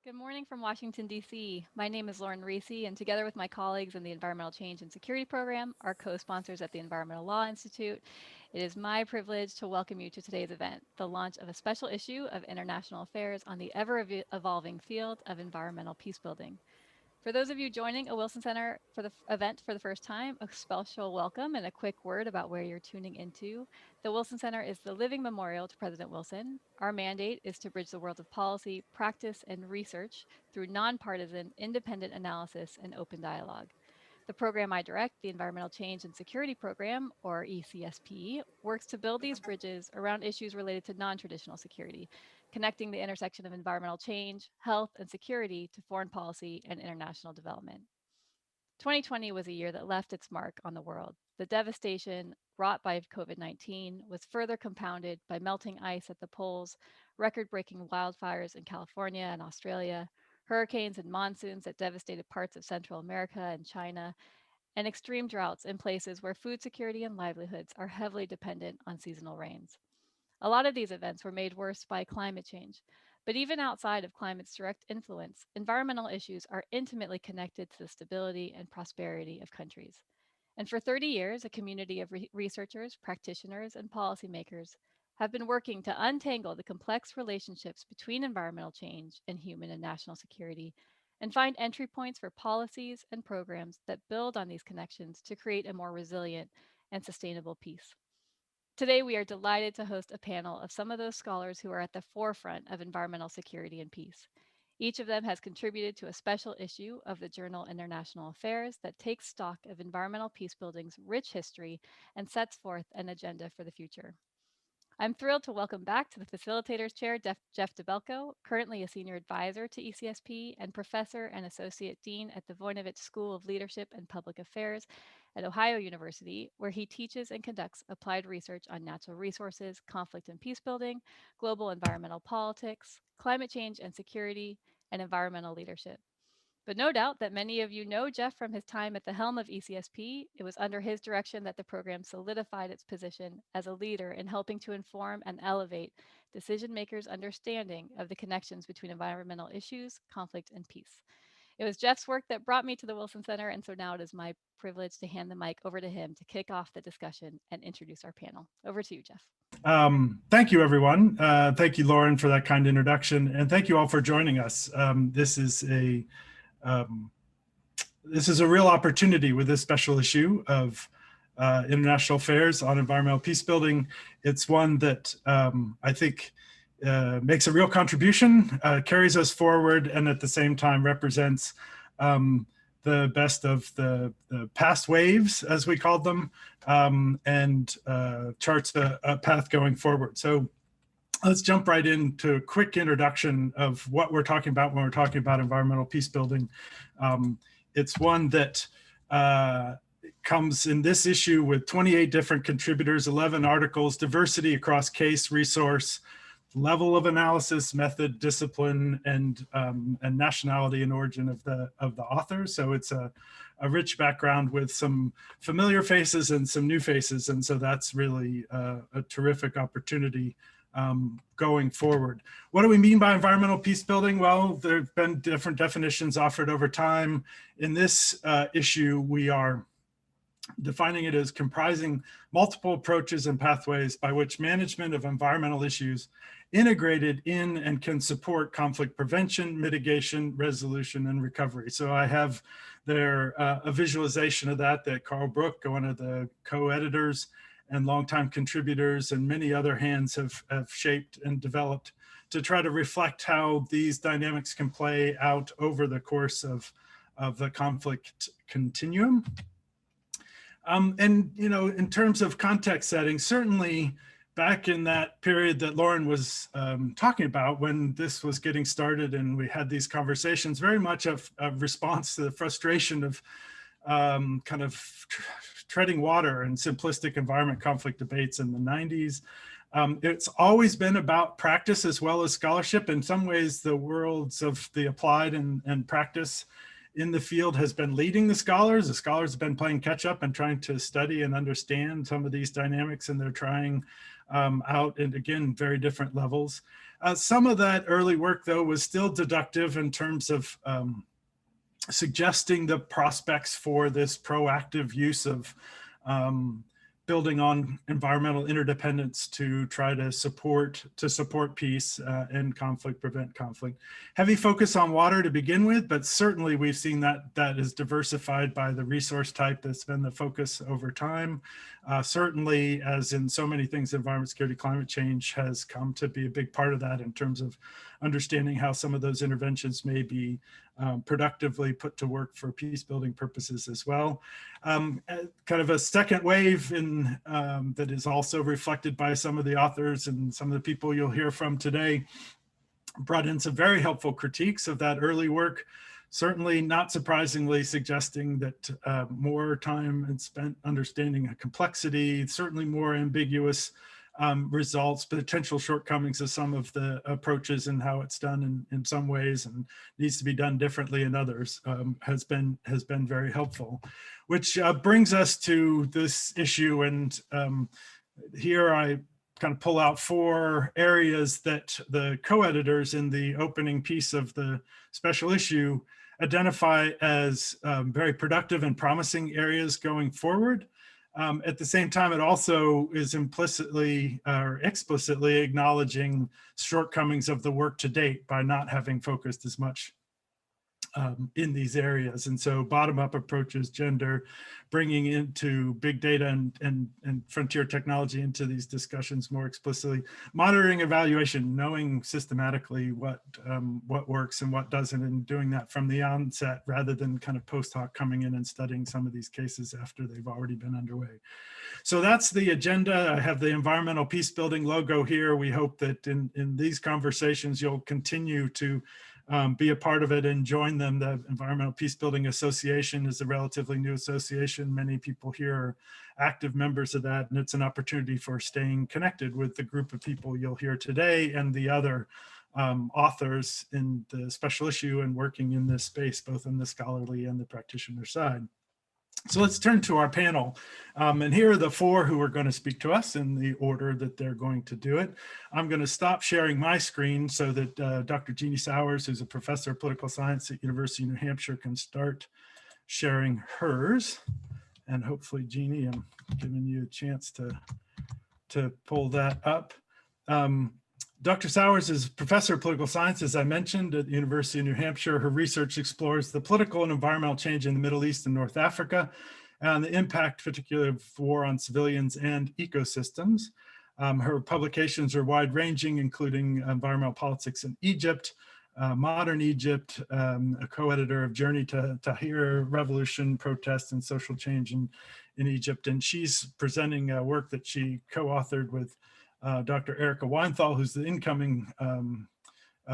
Good morning from Washington, D.C. My name is Lauren Reese, and together with my colleagues in the Environmental Change and Security Program, our co-sponsors at the Environmental Law Institute, it is my privilege to welcome you to today's event, the launch of a special issue of International Affairs on the ever-evolving field of environmental peacebuilding. For those of you joining a Wilson Center for the event for the first time, a special welcome and a quick word about where you're tuning into. The Wilson Center is the living memorial to President Wilson. Our mandate is to bridge the worlds of policy, practice, and research through nonpartisan, independent analysis and open dialogue. The program I direct, the Environmental Change and Security Program, or ECSP, works to build these bridges around issues related to non-traditional security, connecting the intersection of environmental change, health, and security to foreign policy and international development. 2020 was a year that left its mark on the world. The devastation wrought by COVID-19 was further compounded by melting ice at the poles, record-breaking wildfires in California and Australia, hurricanes and monsoons that devastated parts of Central America and China, and extreme droughts in places where food security and livelihoods are heavily dependent on seasonal rains. A lot of these events were made worse by climate change. But even outside of climate's direct influence, environmental issues are intimately connected to the stability and prosperity of countries. And for 30 years, a community of researchers, practitioners, and policymakers have been working to untangle the complex relationships between environmental change and human and national security and find entry points for policies and programs that build on these connections to create a more resilient and sustainable peace. Today, we are delighted to host a panel of some of those scholars who are at the forefront of environmental security and peace. Each of them has contributed to a special issue of the journal International Affairs that takes stock of environmental peacebuilding's rich history and sets forth an agenda for the future. I'm thrilled to welcome back to the Facilitators Chair Jeff DeBelko, currently a Senior Advisor to ECSP and Professor and Associate Dean at the Voinovich School of Leadership and Public Affairs at Ohio University, where he teaches and conducts applied research on natural resources, conflict and peacebuilding, global environmental politics, climate change and security, and environmental leadership. But no doubt that many of you know Jeff from his time at the helm of ECSP. It was under his direction that the program solidified its position as a leader in helping to inform and elevate decision makers' understanding of the connections between environmental issues, conflict, and peace. It was Jeff's work that brought me to the Wilson Center, and so now it is my privilege to hand the mic over to him to kick off the discussion and introduce our panel. Over to you, Jeff. Thank you, everyone. Thank you, Lauren, for that kind introduction, and thank you all for joining us. This is a real opportunity with this special issue of International Affairs on environmental peacebuilding. It's one that I think makes a real contribution, carries us forward, and at the same time represents the best of the past waves, as we called them, and charts a path going forward. So let's jump right into a quick introduction of what we're talking about when we're talking about environmental peacebuilding. It's one that comes in this issue with 28 different contributors, 11 articles, diversity across case, resource, level of analysis, method, discipline, and nationality and origin of the authors. So it's a rich background with some familiar faces and some new faces. And so that's really a terrific opportunity going forward. What do we mean by environmental peacebuilding? Well, there have been different definitions offered over time. In this issue, we are defining it as comprising multiple approaches and pathways by which management of environmental issues integrated in and can support conflict prevention, mitigation, resolution, and recovery. So I have there a visualization of that Carl Brook, one of the co-editors and longtime contributors, and many other hands have shaped and developed to try to reflect how these dynamics can play out over the course of the conflict continuum. And, you know, in terms of context setting, certainly back in that period that Lauren was talking about, when this was getting started and we had these conversations, very much a response to the frustration of kind of treading water and simplistic environment conflict debates in the 90s. It's always been about practice as well as scholarship. In some ways, the worlds of the applied and practice in the field has been leading the scholars. The scholars have been playing catch up and trying to study and understand some of these dynamics, and they're trying out at, again, very different levels. Some of that early work, though, was still deductive in terms of suggesting the prospects for this proactive use of building on environmental interdependence to try to support peace and conflict, prevent conflict. Heavy focus on water to begin with, but certainly we've seen that is diversified by the resource type that's been the focus over time. Certainly, as in so many things, environment security, climate change has come to be a big part of that in terms of understanding how some of those interventions may be productively put to work for peace building purposes as well. Kind of a second wave in that is also reflected by some of the authors and some of the people you'll hear from today, brought in some very helpful critiques of that early work. Certainly not surprisingly suggesting that more time is spent understanding a complexity, certainly more ambiguous results, potential shortcomings of some of the approaches and how it's done in some ways and needs to be done differently in others has been very helpful. Which brings us to this issue, and here I kind of pull out 4 areas that the co-editors in the opening piece of the special issue identify as very productive and promising areas going forward. At the same time, it also is implicitly or explicitly acknowledging shortcomings of the work to date by not having focused as much in these areas. And so bottom-up approaches, gender, bringing into big data and frontier technology into these discussions more explicitly, monitoring, evaluation, knowing systematically what works and what doesn't, and doing that from the onset rather than kind of post hoc coming in and studying some of these cases after they've already been underway. So that's the agenda. I have the environmental peace building logo here. We hope that in these conversations, you'll continue to be a part of it and join them. The Environmental Peacebuilding Association is a relatively new association. Many people here are active members of that, and it's an opportunity for staying connected with the group of people you'll hear today and the other authors in the special issue and working in this space, both in the scholarly and the practitioner side. So let's turn to our panel. And here are the 4 who are going to speak to us in the order that they're going to do it. I'm going to stop sharing my screen so that Dr. Jeannie Sowers, who's a professor of political science at University of New Hampshire, can start sharing hers. And hopefully, Jeannie, I'm giving you a chance to pull that up. Dr. Sowers is professor of political science, as I mentioned, at the University of New Hampshire. Her research explores the political and environmental change in the Middle East and North Africa, and the impact, particularly of war on civilians and ecosystems. Her publications are wide-ranging, including environmental politics in Egypt, modern Egypt, a co-editor of Journey to Tahrir, Revolution, Protest, and Social Change in Egypt. And she's presenting a work that she co-authored with Dr. Erica Weinthal, who's the incoming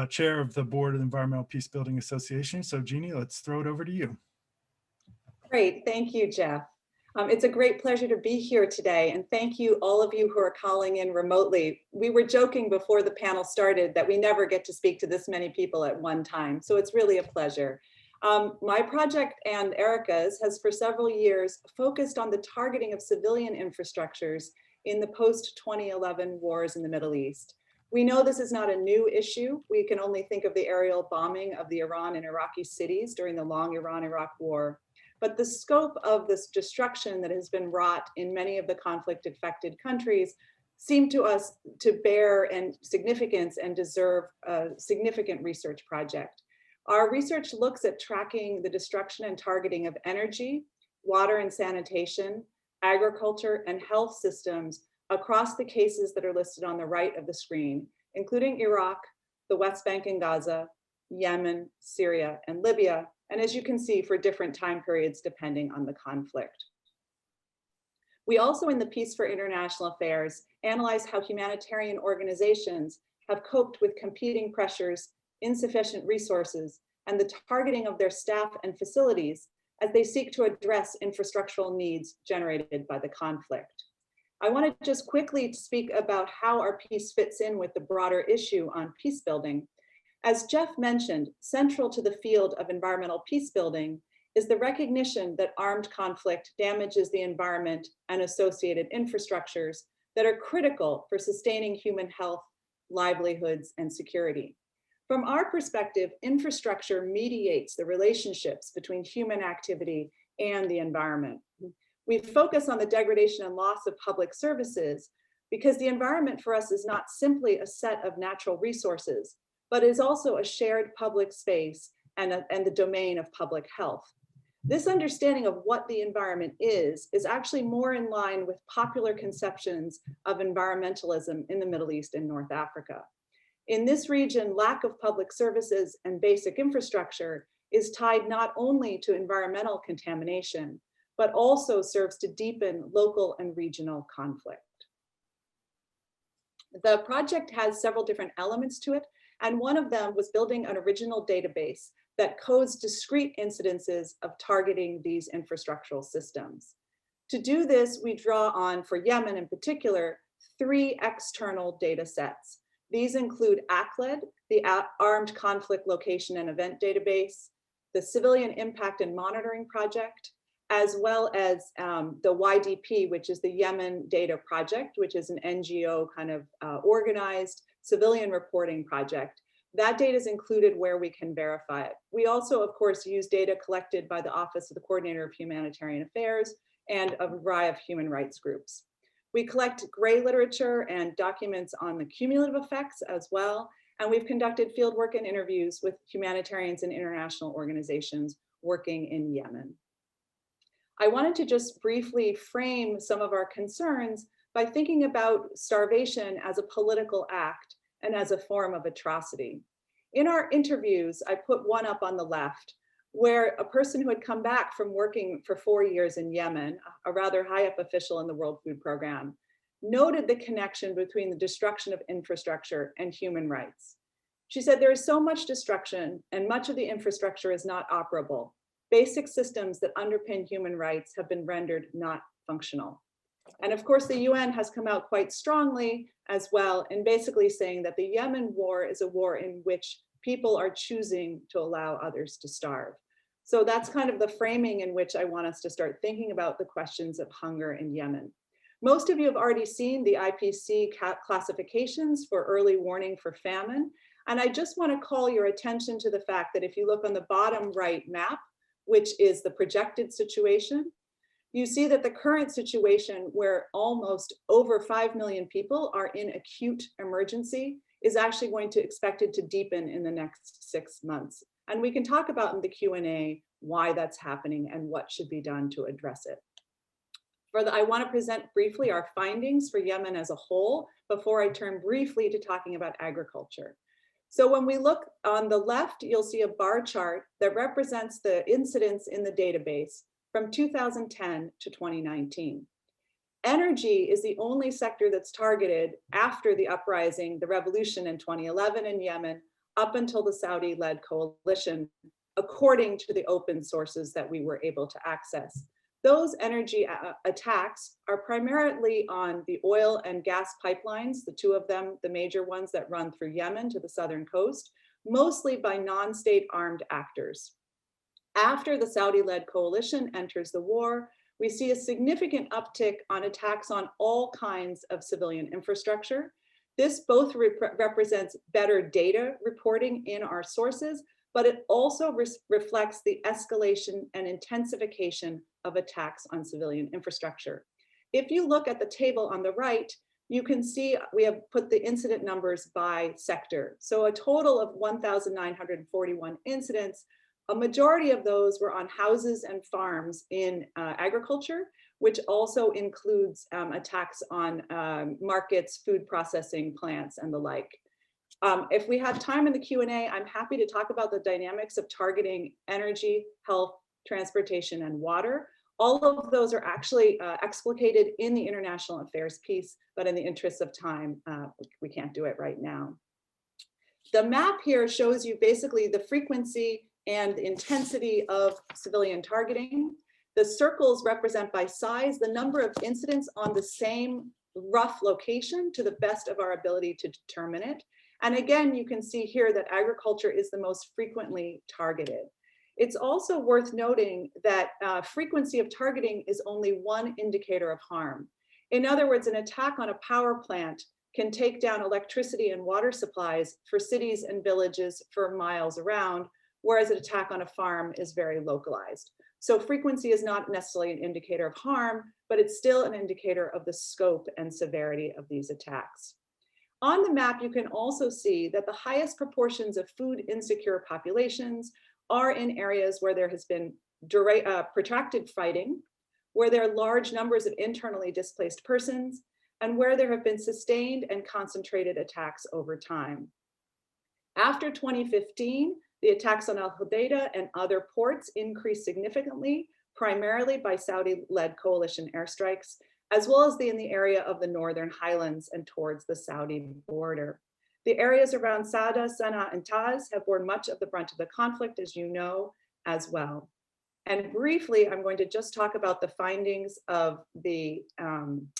chair of the board of the Environmental Peacebuilding Association. So Jeannie, let's throw it over to you. Great, thank you, Jeff. It's a great pleasure to be here today, and thank you all of you who are calling in remotely. We were joking before the panel started that we never get to speak to this many people at one time, so it's really a pleasure. My project and Erica's has for several years focused on the targeting of civilian infrastructures in the post-2011 wars in the Middle East. We know this is not a new issue. We can only think of the aerial bombing of the Iran and Iraqi cities during the long Iran-Iraq war. But the scope of this destruction that has been wrought in many of the conflict-affected countries seem to us to bear and significance and deserve a significant research project. Our research looks at tracking the destruction and targeting of energy, water and sanitation, agriculture, and health systems across the cases that are listed on the right of the screen, including Iraq, the West Bank and Gaza, Yemen, Syria, and Libya, and as you can see, for different time periods depending on the conflict. We also, in the Peace for International Affairs, analyze how humanitarian organizations have coped with competing pressures, insufficient resources, and the targeting of their staff and facilities as they seek to address infrastructural needs generated by the conflict. I want to just quickly speak about how our piece fits in with the broader issue on peace building. As Jeff mentioned, central to the field of environmental peacebuilding is the recognition that armed conflict damages the environment and associated infrastructures that are critical for sustaining human health, livelihoods, and security. From our perspective, infrastructure mediates the relationships between human activity and the environment. We focus on the degradation and loss of public services because the environment for us is not simply a set of natural resources, but is also a shared public space and the domain of public health. This understanding of what the environment is actually more in line with popular conceptions of environmentalism in the Middle East and North Africa. In this region, lack of public services and basic infrastructure is tied not only to environmental contamination, but also serves to deepen local and regional conflict. The project has several different elements to it, and one of them was building an original database that codes discrete incidences of targeting these infrastructural systems. To do this, we draw on, for Yemen in particular, 3 external data sets. These include ACLED, the Armed Conflict Location and Event Database, the Civilian Impact and Monitoring Project, as well as the YDP, which is the Yemen Data Project, which is an NGO kind of organized civilian reporting project. That data is included where we can verify it. We also, of course, use data collected by the Office of the Coordinator of Humanitarian Affairs and a variety of human rights groups. We collect gray literature and documents on the cumulative effects as well, and we've conducted fieldwork and interviews with humanitarians and international organizations working in Yemen. I wanted to just briefly frame some of our concerns by thinking about starvation as a political act and as a form of atrocity. In our interviews, I put one up on the left, where a person who had come back from working for 4 years in Yemen, a rather high up official in the World Food Program, noted the connection between the destruction of infrastructure and human rights. She said, there is so much destruction and much of the infrastructure is not operable. Basic systems that underpin human rights have been rendered not functional. And of course, the UN has come out quite strongly as well in basically saying that the Yemen war is a war in which people are choosing to allow others to starve. So that's kind of the framing in which I want us to start thinking about the questions of hunger in Yemen. Most of you have already seen the IPC classifications for early warning for famine. And I just want to call your attention to the fact that if you look on the bottom right map, which is the projected situation, you see that the current situation where almost over 5 million people are in acute emergency is actually going to expected to deepen in the next 6 months. And we can talk about in the Q&A why that's happening and what should be done to address it. I want to present briefly our findings for Yemen as a whole before I turn briefly to talking about agriculture. So when we look on the left, you'll see a bar chart that represents the incidents in the database from 2010 to 2019. Energy is the only sector that's targeted after the uprising, the revolution in 2011 in Yemen, up until the Saudi-led coalition, according to the open sources that we were able to access. Those energy attacks are primarily on the oil and gas pipelines, the 2 of them, the major ones that run through Yemen to the southern coast, mostly by non-state armed actors. After the Saudi-led coalition enters the war, we see a significant uptick on attacks on all kinds of civilian infrastructure. This both represents better data reporting in our sources, but it also reflects the escalation and intensification of attacks on civilian infrastructure. If you look at the table on the right, you can see we have put the incident numbers by sector. So a total of 1,941 incidents. A majority of those were on houses and farms in agriculture, which also includes attacks on markets, food processing plants, and the like. If we have time in the Q&A, I'm happy to talk about the dynamics of targeting energy, health, transportation, and water. All of those are actually explicated in the international affairs piece, but in the interest of time, we can't do it right now. The map here shows you basically the frequency and intensity of civilian targeting. The circles represent by size the number of incidents on the same rough location to the best of our ability to determine it. And again, you can see here that agriculture is the most frequently targeted. It's also worth noting that frequency of targeting is only one indicator of harm. In other words, an attack on a power plant can take down electricity and water supplies for cities and villages for miles around, whereas an attack on a farm is very localized. So frequency is not necessarily an indicator of harm, but it's still an indicator of the scope and severity of these attacks. On the map, you can also see that the highest proportions of food insecure populations are in areas where there has been protracted fighting, where there are large numbers of internally displaced persons, and where there have been sustained and concentrated attacks over time. After 2015, the attacks on Al Hodeida and other ports increased significantly, primarily by Saudi-led coalition airstrikes, as well as in the area of the Northern Highlands and towards the Saudi border. The areas around Sada, Sana'a, and Taz have borne much of the brunt of the conflict, as you know, as well. And briefly, I'm going to just talk about the findings of the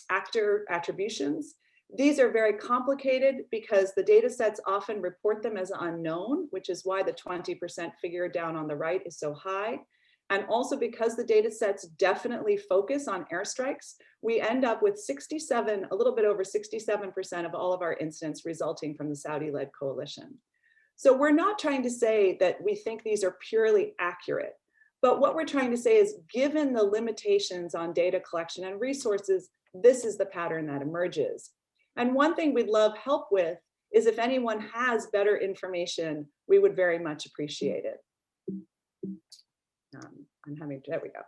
actor attributions. These are very complicated because the data sets often report them as unknown, which is why the 20% figure down on the right is so high. And also because the data sets definitely focus on airstrikes, we end up with 67, a little bit over 67% of all of our incidents resulting from the Saudi-led coalition. So we're not trying to say that we think these are purely accurate, but what we're trying to say is, given the limitations on data collection and resources, this is the pattern that emerges. And one thing we'd love help with is if anyone has better information, we would very much appreciate it. There we go.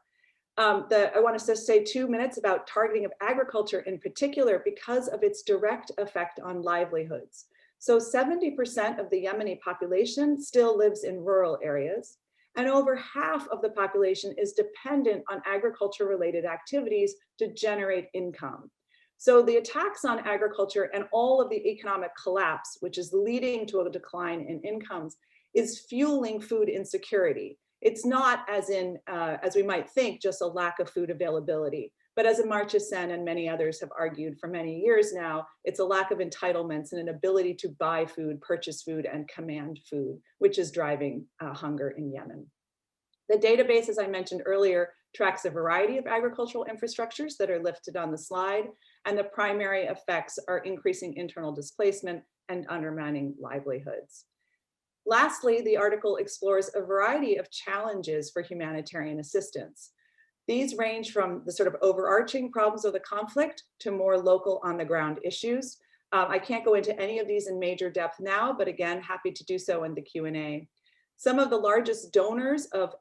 I want to just say 2 minutes about targeting of agriculture in particular because of its direct effect on livelihoods. So 70% of the Yemeni population still lives in rural areas, and over half of the population is dependent on agriculture-related activities to generate income. So the attacks on agriculture and all of the economic collapse, which is leading to a decline in incomes, is fueling food insecurity. It's not as we might think, just a lack of food availability, but as Amartya Sen and many others have argued for many years now, it's a lack of entitlements and an ability to buy food, purchase food, and command food, which is driving hunger in Yemen. The database, as I mentioned earlier, tracks a variety of agricultural infrastructures that are listed on the slide, and the primary effects are increasing internal displacement and undermining livelihoods. Lastly, the article explores a variety of challenges for humanitarian assistance. These range from the sort of overarching problems of the conflict to more local on-the-ground issues. I can't go into any of these in major depth now, but again, happy to do so in the Q&A. Some of the largest donors of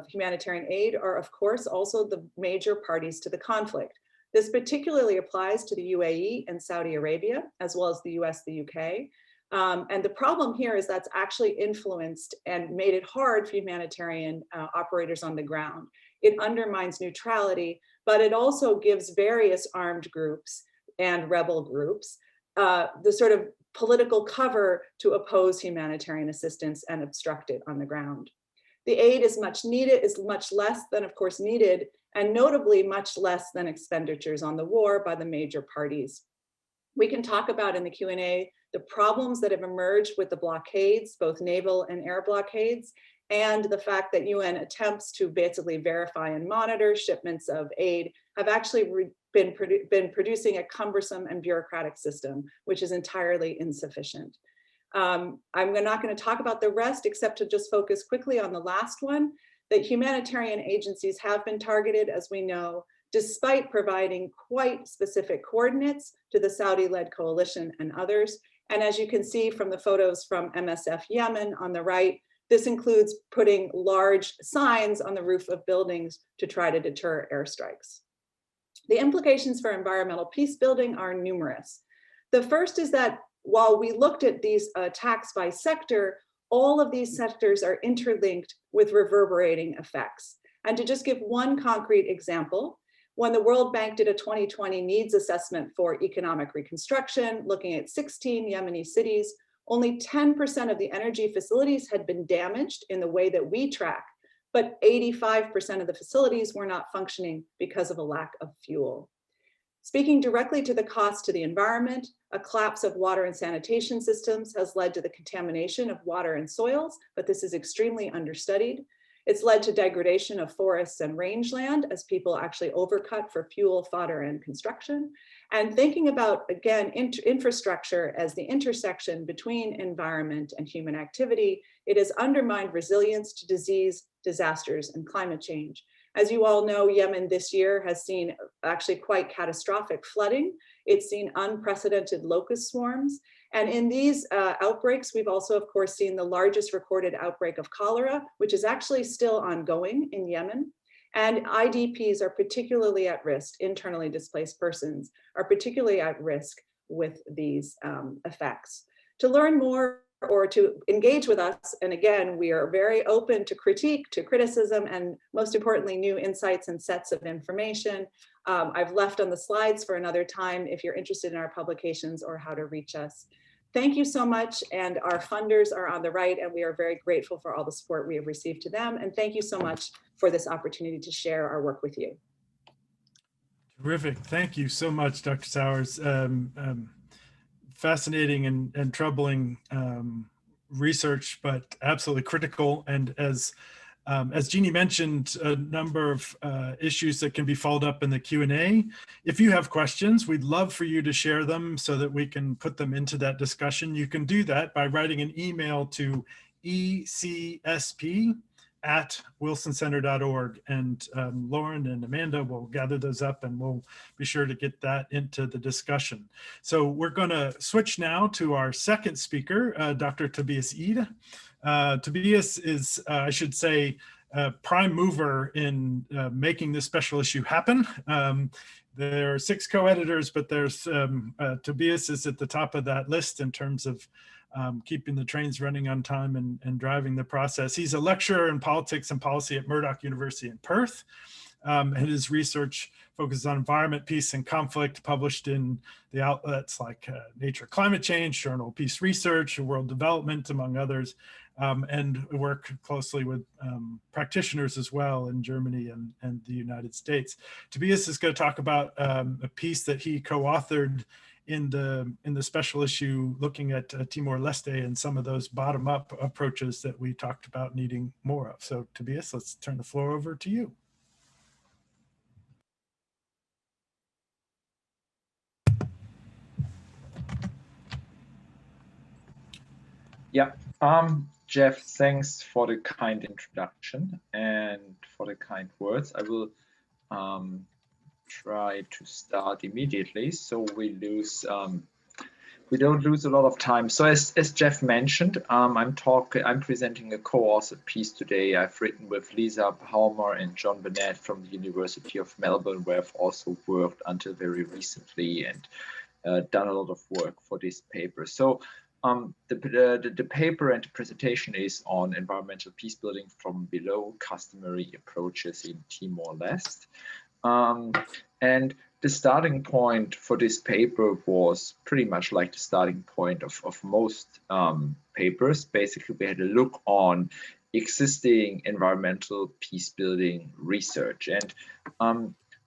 humanitarian aid are, of course, also the major parties to the conflict. This particularly applies to the UAE and Saudi Arabia, as well as the US, the UK. And the problem here is that's actually influenced and made it hard for humanitarian operators on the ground. It undermines neutrality, but it also gives various armed groups and rebel groups the sort of political cover to oppose humanitarian assistance and obstruct it on the ground. The aid is much less than, of course, needed, and notably much less than expenditures on the war by the major parties. We can talk about in the Q&A the problems that have emerged with the blockades, both naval and air blockades, and the fact that UN attempts to basically verify and monitor shipments of aid have actually been producing a cumbersome and bureaucratic system, which is entirely insufficient. I'm not going to talk about the rest, except to just focus quickly on the last one, that humanitarian agencies have been targeted, as we know, despite providing quite specific coordinates to the Saudi-led coalition and others. And as you can see from the photos from MSF Yemen on the right, this includes putting large signs on the roof of buildings to try to deter airstrikes. The implications for environmental peace building are numerous. The first is that while we looked at these attacks by sector, all of these sectors are interlinked with reverberating effects. And to just give one concrete example, when the World Bank did a 2020 needs assessment for economic reconstruction, looking at 16 Yemeni cities, only 10% of the energy facilities had been damaged in the way that we track, but 85% of the facilities were not functioning because of a lack of fuel. Speaking directly to the cost to the environment, a collapse of water and sanitation systems has led to the contamination of water and soils, but this is extremely understudied. It's led to degradation of forests and rangeland as people actually overcut for fuel, fodder, and construction. And thinking about, again, infrastructure as the intersection between environment and human activity, it has undermined resilience to disease, disasters, and climate change. As you all know, Yemen this year has seen actually quite catastrophic flooding. It's seen unprecedented locust swarms. And in these outbreaks, we've also, of course, seen the largest recorded outbreak of cholera, which is actually still ongoing in Yemen. And IDPs are particularly at risk, internally displaced persons are particularly at risk with these effects. To learn more or to engage with us, and again, we are very open to critique, to criticism, and most importantly, new insights and sets of information. I've left on the slides for another time if you're interested in our publications or how to reach us. Thank you so much, and our funders are on the right, and we are very grateful for all the support we have received to them, and thank you so much for this opportunity to share our work with you. Terrific. Thank you so much, Dr. Sowers. Fascinating and troubling research, but absolutely critical. And as Jeannie mentioned, a number of issues that can be followed up in the Q&A. If you have questions, we'd love for you to share them so that we can put them into that discussion. You can do that by writing an email to ecsp@wilsoncenter.org, and Lauren and Amanda will gather those up, and we'll be sure to get that into the discussion. So we're going to switch now to our second speaker, Dr. Tobias Eid. Tobias is, I should say, a prime mover in making this special issue happen. There are 6 co-editors, but there's Tobias is at the top of that list in terms of keeping the trains running on time and driving the process. He's a lecturer in politics and policy at Murdoch University in Perth. And his research focuses on environment, peace, and conflict, published in the outlets like Nature Climate Change, Journal Peace Research, World Development, among others, and work closely with practitioners as well in Germany and the United States. Tobias is going to talk about a piece that he co-authored in the special issue looking at Timor-Leste and some of those bottom-up approaches that we talked about needing more of. So Tobias, let's turn the floor over to you. Yeah, Jeff, thanks for the kind introduction and for the kind words. I will try to start immediately so we don't lose a lot of time. So as Jeff mentioned, I'm presenting a co-authored piece today. I've written with Lisa Palmer and John Burnett from the University of Melbourne, where I've also worked until very recently and done a lot of work for this paper. So the paper and the presentation is on environmental peace building from below, customary approaches in Timor-Leste. And the starting point for this paper was pretty much like the starting point of most papers. Basically, we had a look on existing environmental peace building research. And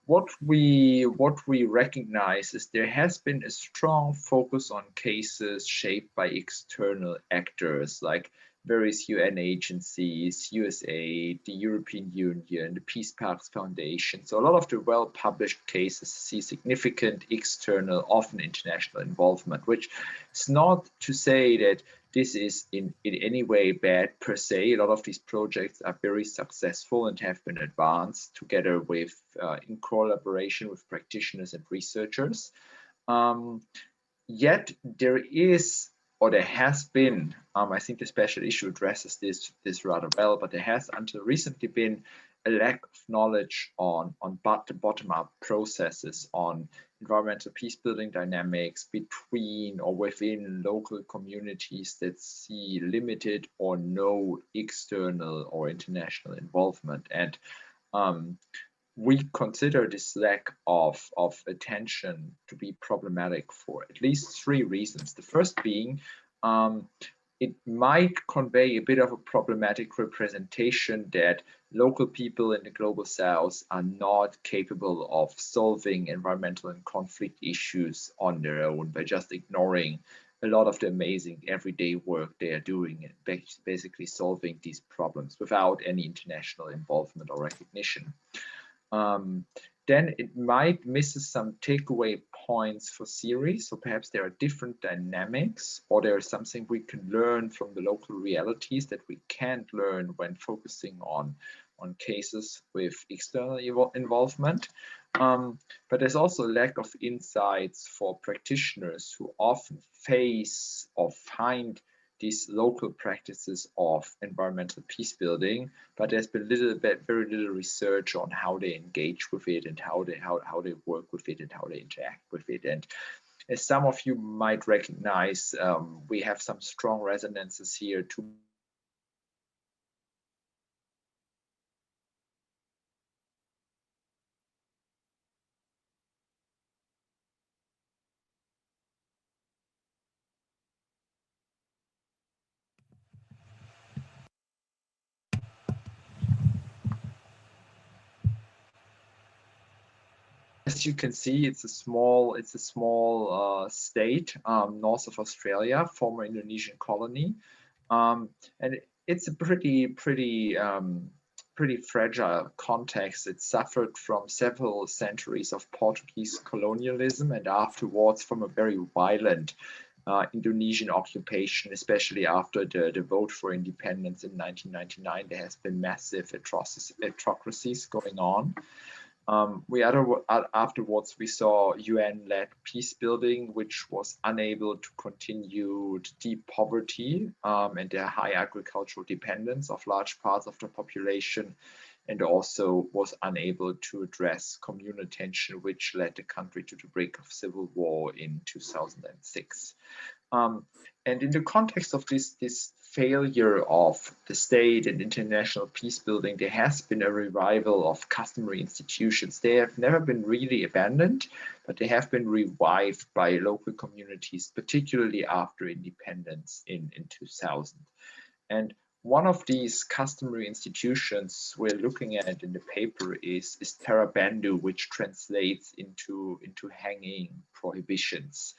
what we recognize is there has been a strong focus on cases shaped by external actors like various UN agencies, USAID, the European Union, the Peace Parks Foundation. So a lot of the well-published cases see significant external, often international involvement, which is not to say that this is in any way bad per se. A lot of these projects are very successful and have been advanced together with, in collaboration with practitioners and researchers. Yet there is, or there has been, I think the special issue addresses this rather well, but there has until recently been a lack of knowledge on the bottom-up processes on environmental peace building dynamics between or within local communities that see limited or no external or international involvement. And we consider this lack of attention to be problematic for at least 3 reasons. The first being it might convey a bit of a problematic representation that local people in the global south are not capable of solving environmental and conflict issues on their own by just ignoring a lot of the amazing everyday work they are doing and basically solving these problems without any international involvement or recognition. Then it might miss some takeaway points for series. So perhaps there are different dynamics, or there is something we can learn from the local realities that we can't learn when focusing on cases with external involvement. But there's also a lack of insights for practitioners who often face or find these local practices of environmental peace building, but there's been very little research on how they engage with it and how they work with it and how they interact with it. And as some of you might recognize, we have some strong resonances here to as you can see, it's a small state north of Australia, former Indonesian colony, and it's a pretty fragile context. It suffered from several centuries of Portuguese colonialism and afterwards from a very violent Indonesian occupation, especially after the vote for independence in 1999. There has been massive atrocities going on. Afterwards, we saw UN-led peace building, which was unable to continue deep poverty and the high agricultural dependence of large parts of the population, and also was unable to address communal tension, which led the country to the brink of civil war in 2006. And in the context of this failure of the state and international peace building, there has been a revival of customary institutions. They have never been really abandoned, but they have been revived by local communities, particularly after independence in 2000. And one of these customary institutions we're looking at in the paper is Tarabandu, which translates into hanging prohibitions.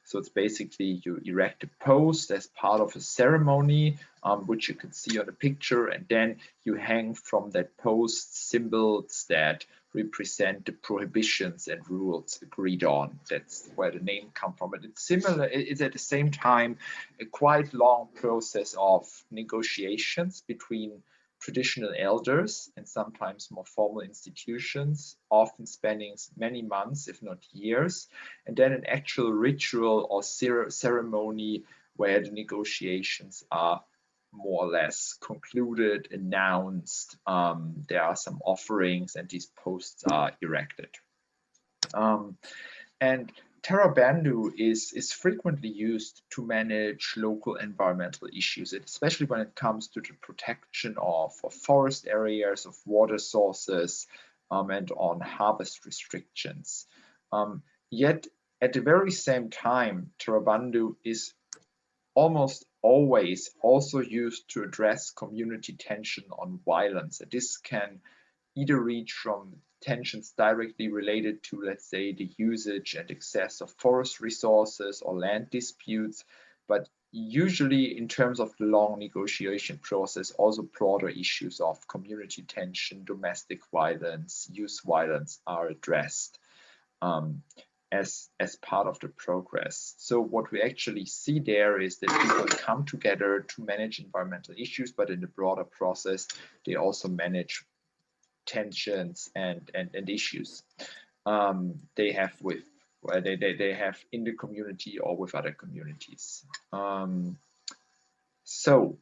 So it's basically you erect a post as part of a ceremony, which you can see on the picture, and then you hang from that post symbols that represent the prohibitions and rules agreed on. That's where the name comes from. But it's similar, it's at the same time a quite long process of negotiations between traditional elders and sometimes more formal institutions, often spanning many months, if not years, and then an actual ritual or ceremony where the negotiations are more or less concluded, announced. There are some offerings and these posts are erected. And Tarabandu is frequently used to manage local environmental issues, especially when it comes to the protection of forest areas, of water sources, and on harvest restrictions. Yet at the very same time, Tarabandu is almost always also used to address community tension on violence. And this can either reach from tensions directly related to, let's say, the usage and access of forest resources or land disputes, but usually in terms of the long negotiation process, also broader issues of community tension, domestic violence, youth violence are addressed as part of the progress. So what we actually see there is that people come together to manage environmental issues, but in the broader process, they also manage tensions and issues they have with they have in the community or with other communities. So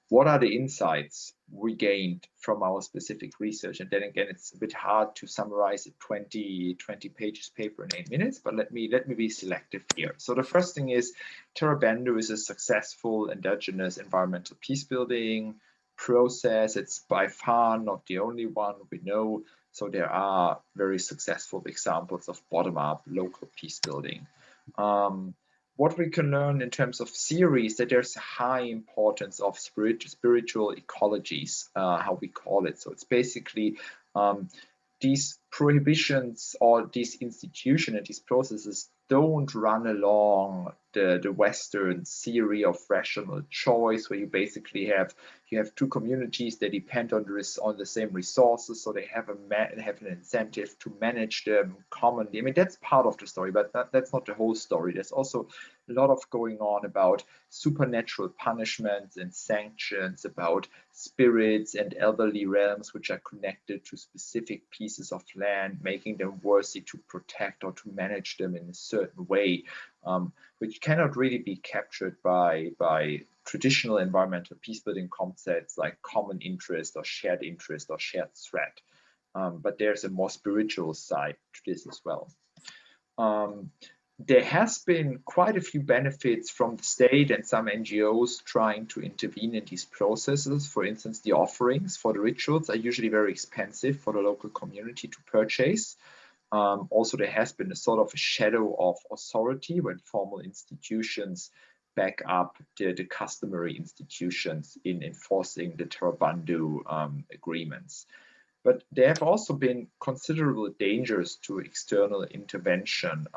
what are the insights we gained from our specific research? And then again, it's a bit hard to summarize a 20 pages paper in 8 minutes, but let me be selective here. So the first thing is Tarabandu is a successful endogenous environmental peace building process. It's by far not the only one we know. So there are very successful examples of bottom-up local peace building. what we can learn in terms of theory is that there's a high importance of spiritual ecologies, how we call it. So it's basically these prohibitions or these institutions and these processes don't run along the Western theory of rational choice, where you basically have two communities that depend on the same resources, so they have an incentive to manage them commonly. I mean, that's part of the story, but that's not the whole story. There's also a lot of going on about supernatural punishments and sanctions, about spirits and elderly realms which are connected to specific pieces of land, making them worthy to protect or to manage them in a certain way, which cannot really be captured by traditional environmental peacebuilding concepts like common interest or shared threat. But there's a more spiritual side to this as well. There has been quite a few benefits from the state and some NGOs trying to intervene in these processes. For instance, the offerings for the rituals are usually very expensive for the local community to purchase. Also, there has been a sort of a shadow of authority when formal institutions back up the customary institutions in enforcing the Tarabandhu agreements. But there have also been considerable dangers to external intervention.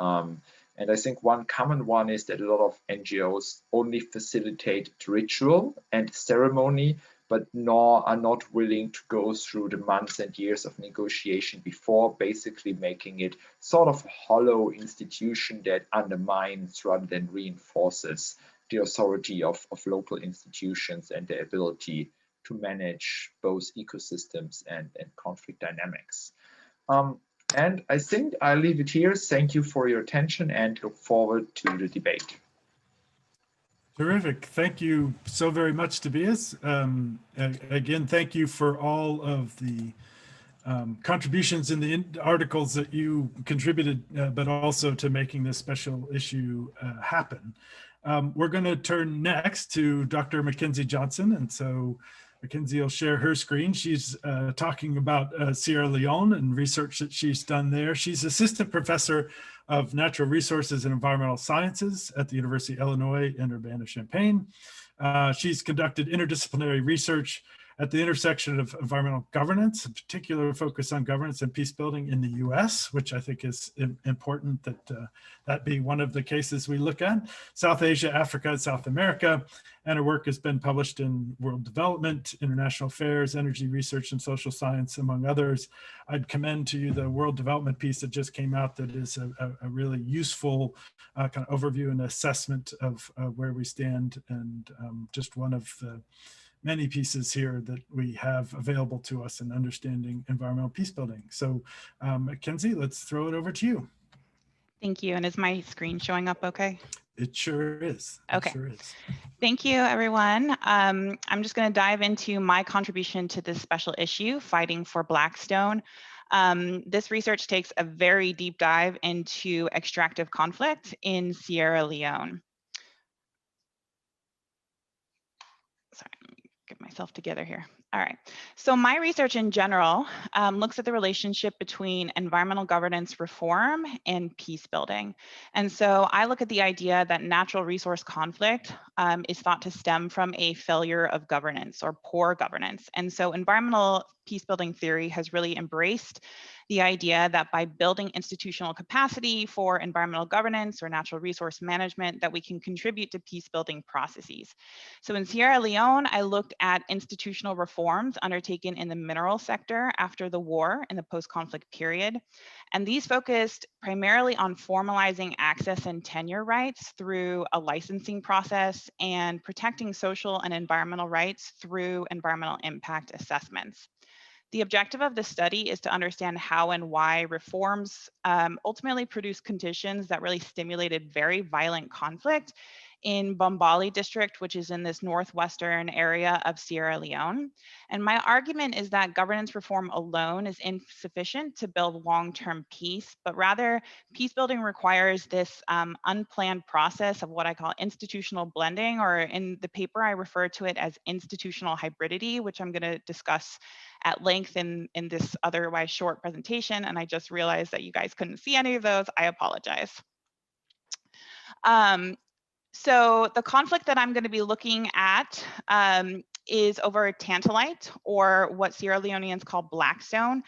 And I think one common one is that a lot of NGOs only facilitate ritual and ceremony, but are not willing to go through the months and years of negotiation before, basically making it sort of a hollow institution that undermines rather than reinforces the authority of local institutions and their ability to manage both ecosystems and conflict dynamics. And I think I'll leave it here. Thank you for your attention and look forward to the debate. Terrific. Thank you so very much, Tobias. Again, thank you for all of the contributions in the articles that you contributed, but also to making this special issue happen. We're going to turn next to Dr. Mackenzie Johnson. And so Mackenzie will share her screen. She's talking about Sierra Leone and research that she's done there. She's assistant professor of natural resources and environmental sciences at the University of Illinois in Urbana-Champaign. She's conducted interdisciplinary research at the intersection of environmental governance, a particular focus on governance and peace building in the US, which I think is important that that be one of the cases we look at, South Asia, Africa, and South America. And her work has been published in World Development, International Affairs, Energy Research, and Social Science, among others. I'd commend to you the World Development piece that just came out that is a really useful kind of overview and assessment of where we stand, and just one of the many pieces here that we have available to us in understanding environmental peace building. So Mackenzie, let's throw it over to you. Thank you. And is my screen showing up okay? It sure is. Okay. It sure is. Thank you, everyone. I'm just going to dive into my contribution to this special issue, Fighting for Blackstone. This research takes a very deep dive into extractive conflict in Sierra Leone. Sorry, let me get myself together here. All right, so my research in general looks at the relationship between environmental governance reform and peace building. And so I look at the idea that natural resource conflict is thought to stem from a failure of governance or poor governance. And so environmental peace building theory has really embraced the idea that by building institutional capacity for environmental governance or natural resource management, that we can contribute to peace building processes. So in Sierra Leone, I looked at institutional reforms undertaken in the mineral sector after the war in the post-conflict period. And these focused primarily on formalizing access and tenure rights through a licensing process and protecting social and environmental rights through environmental impact assessments. The objective of the study is to understand how and why reforms ultimately produced conditions that really stimulated very violent conflict in Bombali district, which is in this northwestern area of Sierra Leone. And my argument is that governance reform alone is insufficient to build long-term peace, but rather peace building requires this unplanned process of what I call institutional blending, or in the paper I refer to it as institutional hybridity, which I'm going to discuss at length in this otherwise short presentation. And I just realized that you guys couldn't see any of those. I apologize. So the conflict that I'm going to be looking at is over tantalite, or what Sierra Leoneans call blackstone.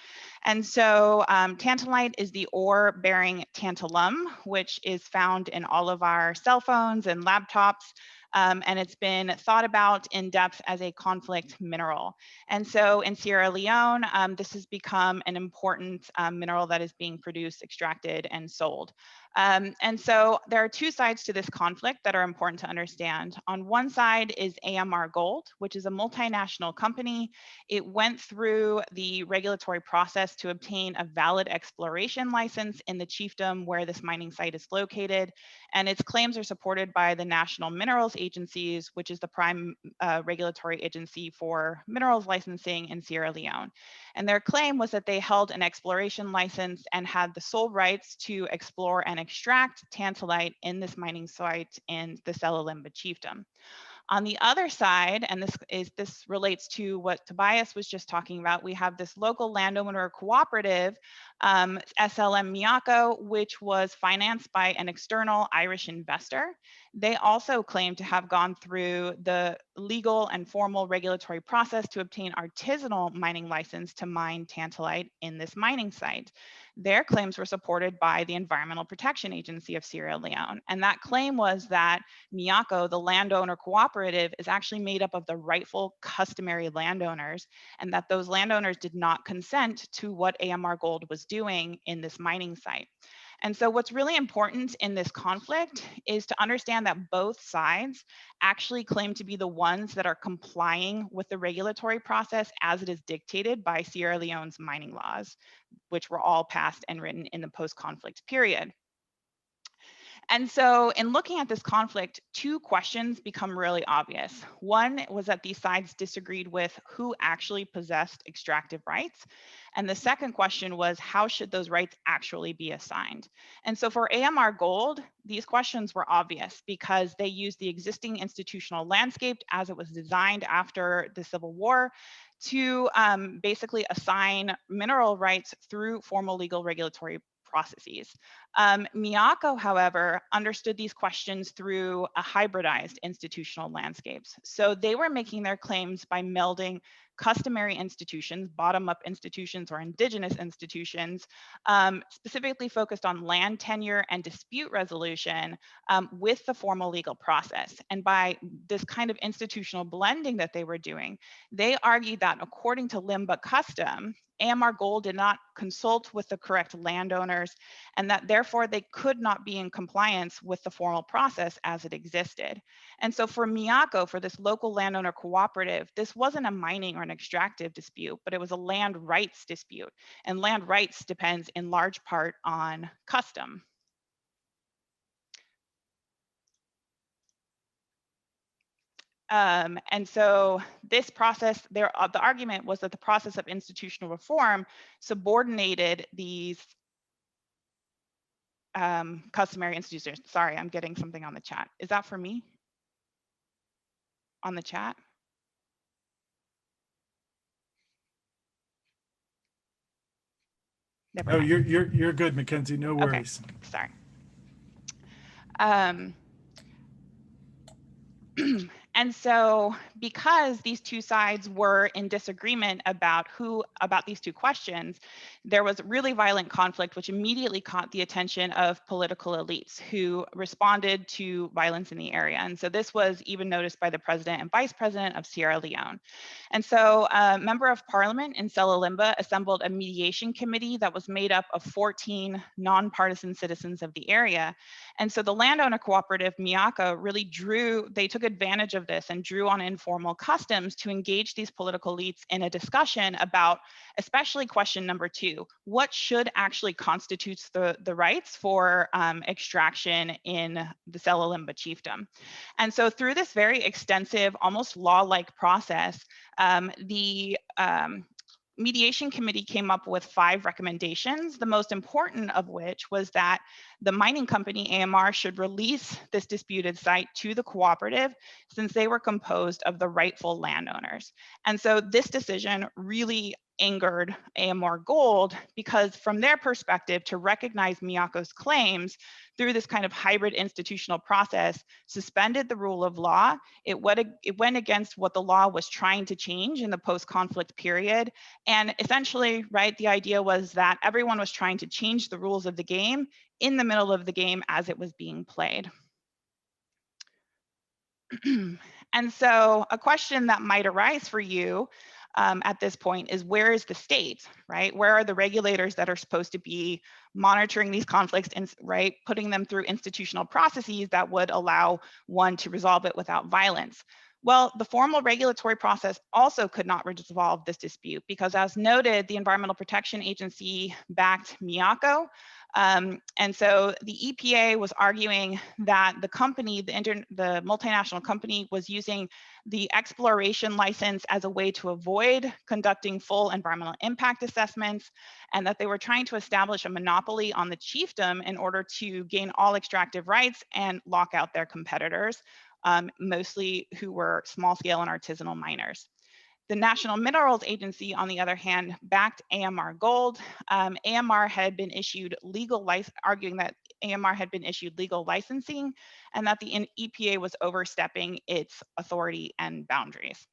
And so tantalite is the ore bearing tantalum, which is found in all of our cell phones and laptops. And it's been thought about in depth as a conflict mineral. And so in Sierra Leone, this has become an important mineral that is being produced, extracted, and sold. And so there are two sides to this conflict that are important to understand. On one side is AMR Gold, which is a multinational company. It went through the regulatory process to obtain a valid exploration license in the chiefdom where this mining site is located. And its claims are supported by the National Minerals Agencies, which is the prime regulatory agency for minerals licensing in Sierra Leone. And their claim was that they held an exploration license and had the sole rights to explore and extract tantalite in this mining site in the Selalimba chiefdom. On the other side, and this relates to what Tobias was just talking about, we have this local landowner cooperative, SLM Miyako, which was financed by an external Irish investor. They also claim to have gone through the legal and formal regulatory process to obtain artisanal mining license to mine tantalite in this mining site. Their claims were supported by the Environmental Protection Agency of Sierra Leone. And that claim was that Miyako, the landowner cooperative, is actually made up of the rightful customary landowners, and that those landowners did not consent to what AMR Gold was doing in this mining site. And so what's really important in this conflict is to understand that both sides actually claim to be the ones that are complying with the regulatory process as it is dictated by Sierra Leone's mining laws, which were all passed and written in the post-conflict period. And so in looking at this conflict, two questions become really obvious. One was that these sides disagreed with who actually possessed extractive rights. And the second question was, how should those rights actually be assigned? And so for AMR Gold, these questions were obvious because they used the existing institutional landscape as it was designed after the Civil War to basically assign mineral rights through formal legal regulatory processes. Miyako, however, understood these questions through a hybridized institutional landscapes. So they were making their claims by melding customary institutions, bottom-up institutions or indigenous institutions, specifically focused on land tenure and dispute resolution with the formal legal process. And by this kind of institutional blending that they were doing, they argued that according to Limba custom, AMR Gold did not consult with the correct landowners, and that therefore they could not be in compliance with the formal process as it existed. And so for Miyako, for this local landowner cooperative, this wasn't a mining or an extractive dispute, but it was a land rights dispute. And land rights depends in large part on custom. And so this process, the argument was that the process of institutional reform subordinated these customary institutions. Sorry, I'm getting something on the chat. Is that for me? On the chat? Never mind. You're good, Mackenzie. No worries. Okay. Sorry. And so because these two sides were in disagreement about these two questions, there was really violent conflict, which immediately caught the attention of political elites who responded to violence in the area. And so this was even noticed by the president and vice president of Sierra Leone. And so a member of parliament in Selalimba assembled a mediation committee that was made up of 14 nonpartisan citizens of the area. And so the landowner cooperative Miyako really they took advantage of this and drew on informal customs to engage these political elites in a discussion about, especially question number 2, what should actually constitute the rights for extraction in the Selalimba chiefdom. And so through this very extensive, almost law-like process, the mediation committee came up with 5 recommendations, the most important of which was that the mining company AMR should release this disputed site to the cooperative since they were composed of the rightful landowners. And so this decision really angered AMR Gold, because from their perspective, to recognize Miyako's claims through this kind of hybrid institutional process suspended the rule of law. It went against what the law was trying to change in the post-conflict period. And essentially, right, the idea was that everyone was trying to change the rules of the game in the middle of the game as it was being played. And so a question that might arise for you at this point is, where is the state, right? Where are the regulators that are supposed to be monitoring these conflicts and, right, putting them through institutional processes that would allow one to resolve it without violence? Well, the formal regulatory process also could not resolve this dispute because, as noted, the Environmental Protection Agency backed Miyako. And so the EPA was arguing that the company, the multinational company, was using the exploration license as a way to avoid conducting full environmental impact assessments, and that they were trying to establish a monopoly on the chiefdom in order to gain all extractive rights and lock out their competitors, mostly who were small-scale and artisanal miners. The National Minerals Agency, on the other hand, backed AMR Gold. AMR had been issued arguing that AMR had been issued legal licensing and that the EPA was overstepping its authority and boundaries.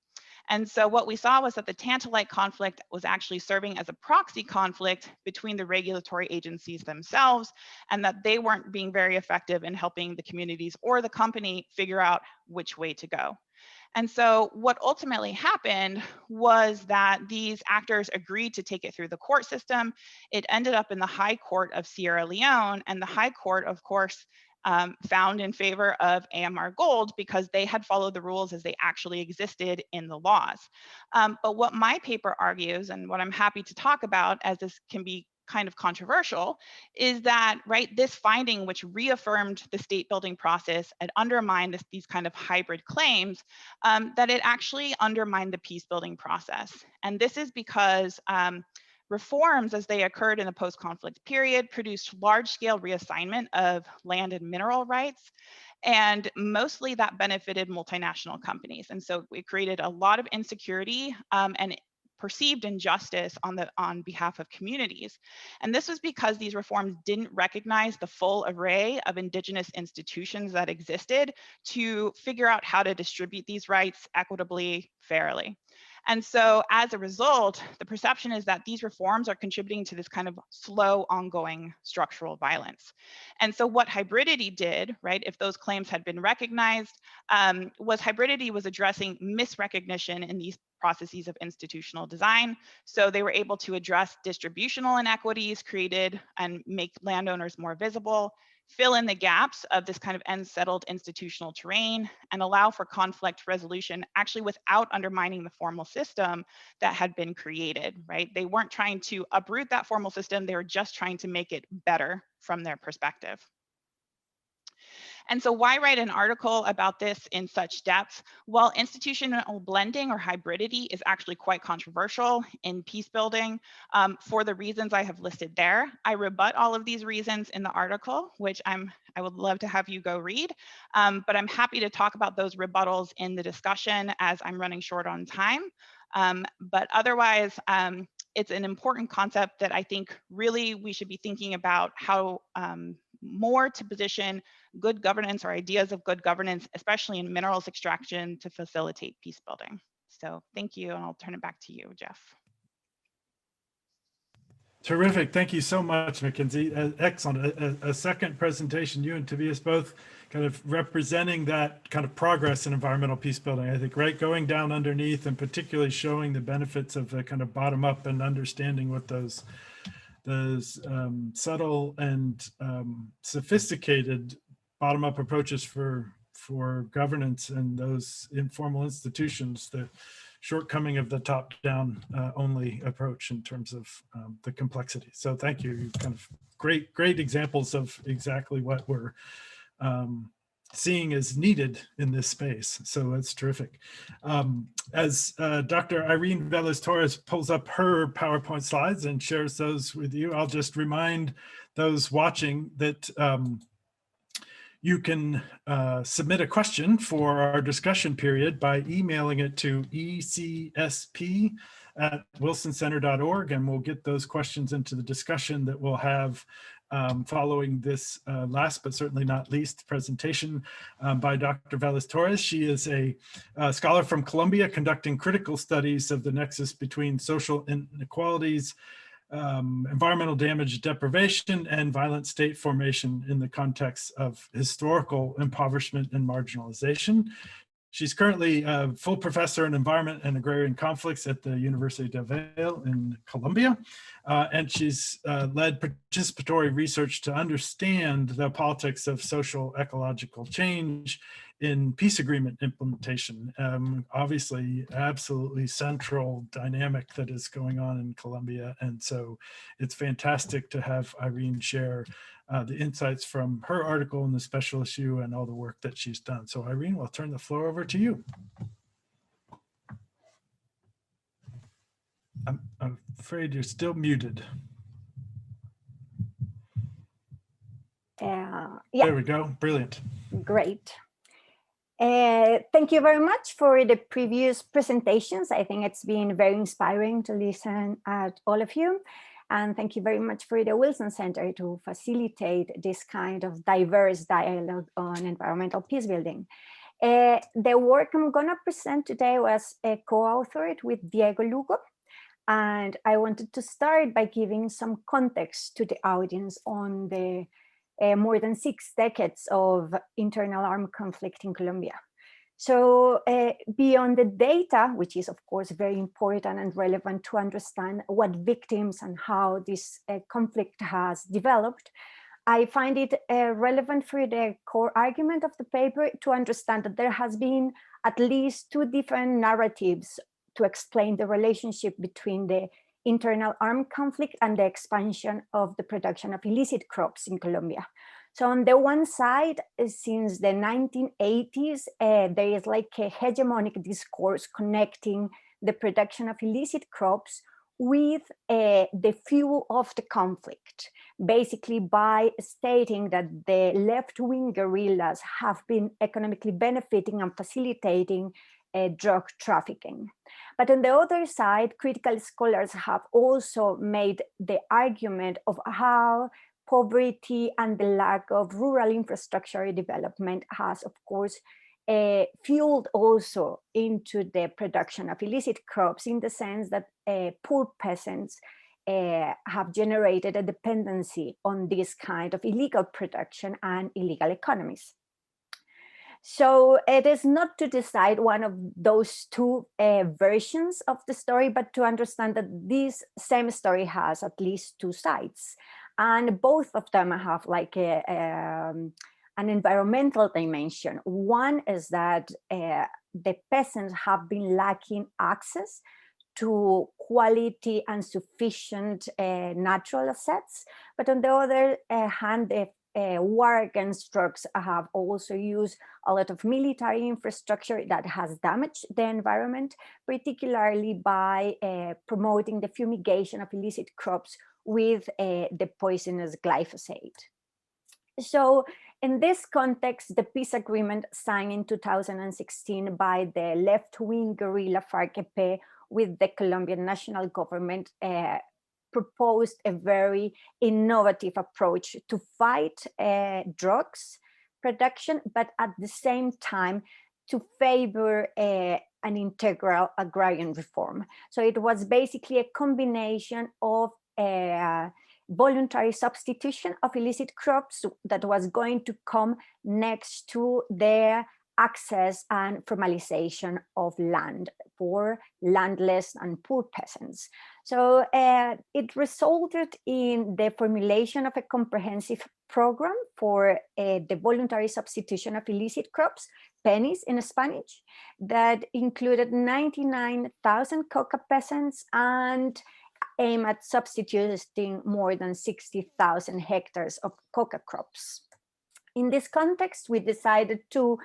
And so what we saw was that the Tantalite conflict was actually serving as a proxy conflict between the regulatory agencies themselves, and that they weren't being very effective in helping the communities or the company figure out which way to go. And so what ultimately happened was that these actors agreed to take it through the court system. It ended up in the High Court of Sierra Leone, and the High Court, of course, found in favor of AMR Gold because they had followed the rules as they actually existed in the laws. But what my paper argues, and what I'm happy to talk about, as this can be kind of controversial, is that, right, this finding, which reaffirmed the state building process and undermined these kind of hybrid claims, that it actually undermined the peace building process. And this is because reforms, as they occurred in the post-conflict period, produced large-scale reassignment of land and mineral rights, and mostly that benefited multinational companies. And so it created a lot of insecurity and perceived injustice on behalf of communities. And this was because these reforms didn't recognize the full array of indigenous institutions that existed to figure out how to distribute these rights equitably, fairly. And so as a result, the perception is that these reforms are contributing to this kind of slow, ongoing structural violence. And so what hybridity did, right, if those claims had been recognized, hybridity was addressing misrecognition in these processes of institutional design. So they were able to address distributional inequities created and make landowners more visible, fill in the gaps of this kind of unsettled institutional terrain, and allow for conflict resolution actually without undermining the formal system that had been created, right? They weren't trying to uproot that formal system, they were just trying to make it better from their perspective. And so why write an article about this in such depth? Well, institutional blending or hybridity is actually quite controversial in peace building for the reasons I have listed there. I rebut all of these reasons in the article, which I would love to have you go read, but I'm happy to talk about those rebuttals in the discussion as I'm running short on time. But otherwise, it's an important concept that I think really we should be thinking about how more to position good governance or ideas of good governance, especially in minerals extraction, to facilitate peace building. So thank you, and I'll turn it back to you, Jeff. Terrific. Thank you so much, Mackenzie. Excellent. A second presentation, you and Tobias both kind of representing that kind of progress in environmental peace building. I think, right, going down underneath and particularly showing the benefits of the kind of bottom up and understanding what those subtle and sophisticated bottom up approaches for governance and those informal institutions, the shortcoming of the top-down only approach in terms of the complexity. So thank you. Kind of great examples of exactly what we're seeing as needed in this space. So that's terrific. As Dr. Irene Velez-Torres pulls up her PowerPoint slides and shares those with you, I'll just remind those watching that you can submit a question for our discussion period by emailing it to ecsp at wilsoncenter.org, and we'll get those questions into the discussion that we'll have following this last but certainly not least presentation by Dr. Velas Torres. She is a scholar from Colombia conducting critical studies of the nexus between social inequalities, environmental damage, deprivation, and violent state formation in the context of historical impoverishment and marginalization. She's currently a full professor in environment and agrarian conflicts at the University de Vail in Colombia. And she's led participatory research to understand the politics of social ecological change in peace agreement implementation. Obviously, absolutely central dynamic that is going on in Colombia. And so it's fantastic to have Irene share the insights from her article in the special issue and all the work that she's done. So Irene, we'll turn the floor over to you. I'm afraid you're still muted. Yeah. There we go, brilliant. Great. Thank you very much for the previous presentations. I think it's been very inspiring to listen at all of you. And thank you very much for the Wilson Center to facilitate this kind of diverse dialogue on environmental peace building. The work I'm gonna present today was co-authored with Diego Lugo. And I wanted to start by giving some context to the audience on the more than 6 decades of internal armed conflict in Colombia. So beyond the data, which is of course very important and relevant to understand what victims and how this conflict has developed, I find it relevant for the core argument of the paper to understand that there has been at least 2 different narratives to explain the relationship between the internal armed conflict and the expansion of the production of illicit crops in Colombia. So on the one side, since the 1980s, there is like a hegemonic discourse connecting the production of illicit crops with the fuel of the conflict, basically by stating that the left-wing guerrillas have been economically benefiting and facilitating drug trafficking. But on the other side, critical scholars have also made the argument of how poverty and the lack of rural infrastructure development has, of course, fueled also into the production of illicit crops, in the sense that poor peasants have generated a dependency on this kind of illegal production and illegal economies. So it is not to decide one of those 2 versions of the story, but to understand that this same story has at least 2 sides. And both of them have like an environmental dimension. One is that the peasants have been lacking access to quality and sufficient natural assets. But on the other hand, the war against drugs have also used a lot of military infrastructure that has damaged the environment, particularly by promoting the fumigation of illicit crops with the poisonous glyphosate. So in this context, the peace agreement signed in 2016 by the left-wing guerrilla FARC-EP with the Colombian national government proposed a very innovative approach to fight drugs production, but at the same time to favor an integral agrarian reform. So it was basically a combination of voluntary substitution of illicit crops that was going to come next to their access and formalization of land for landless and poor peasants. So it resulted in the formulation of a comprehensive program for the voluntary substitution of illicit crops, pennies in Spanish, that included 99,000 coca peasants and aim at substituting more than 60,000 hectares of coca crops. In this context, we decided to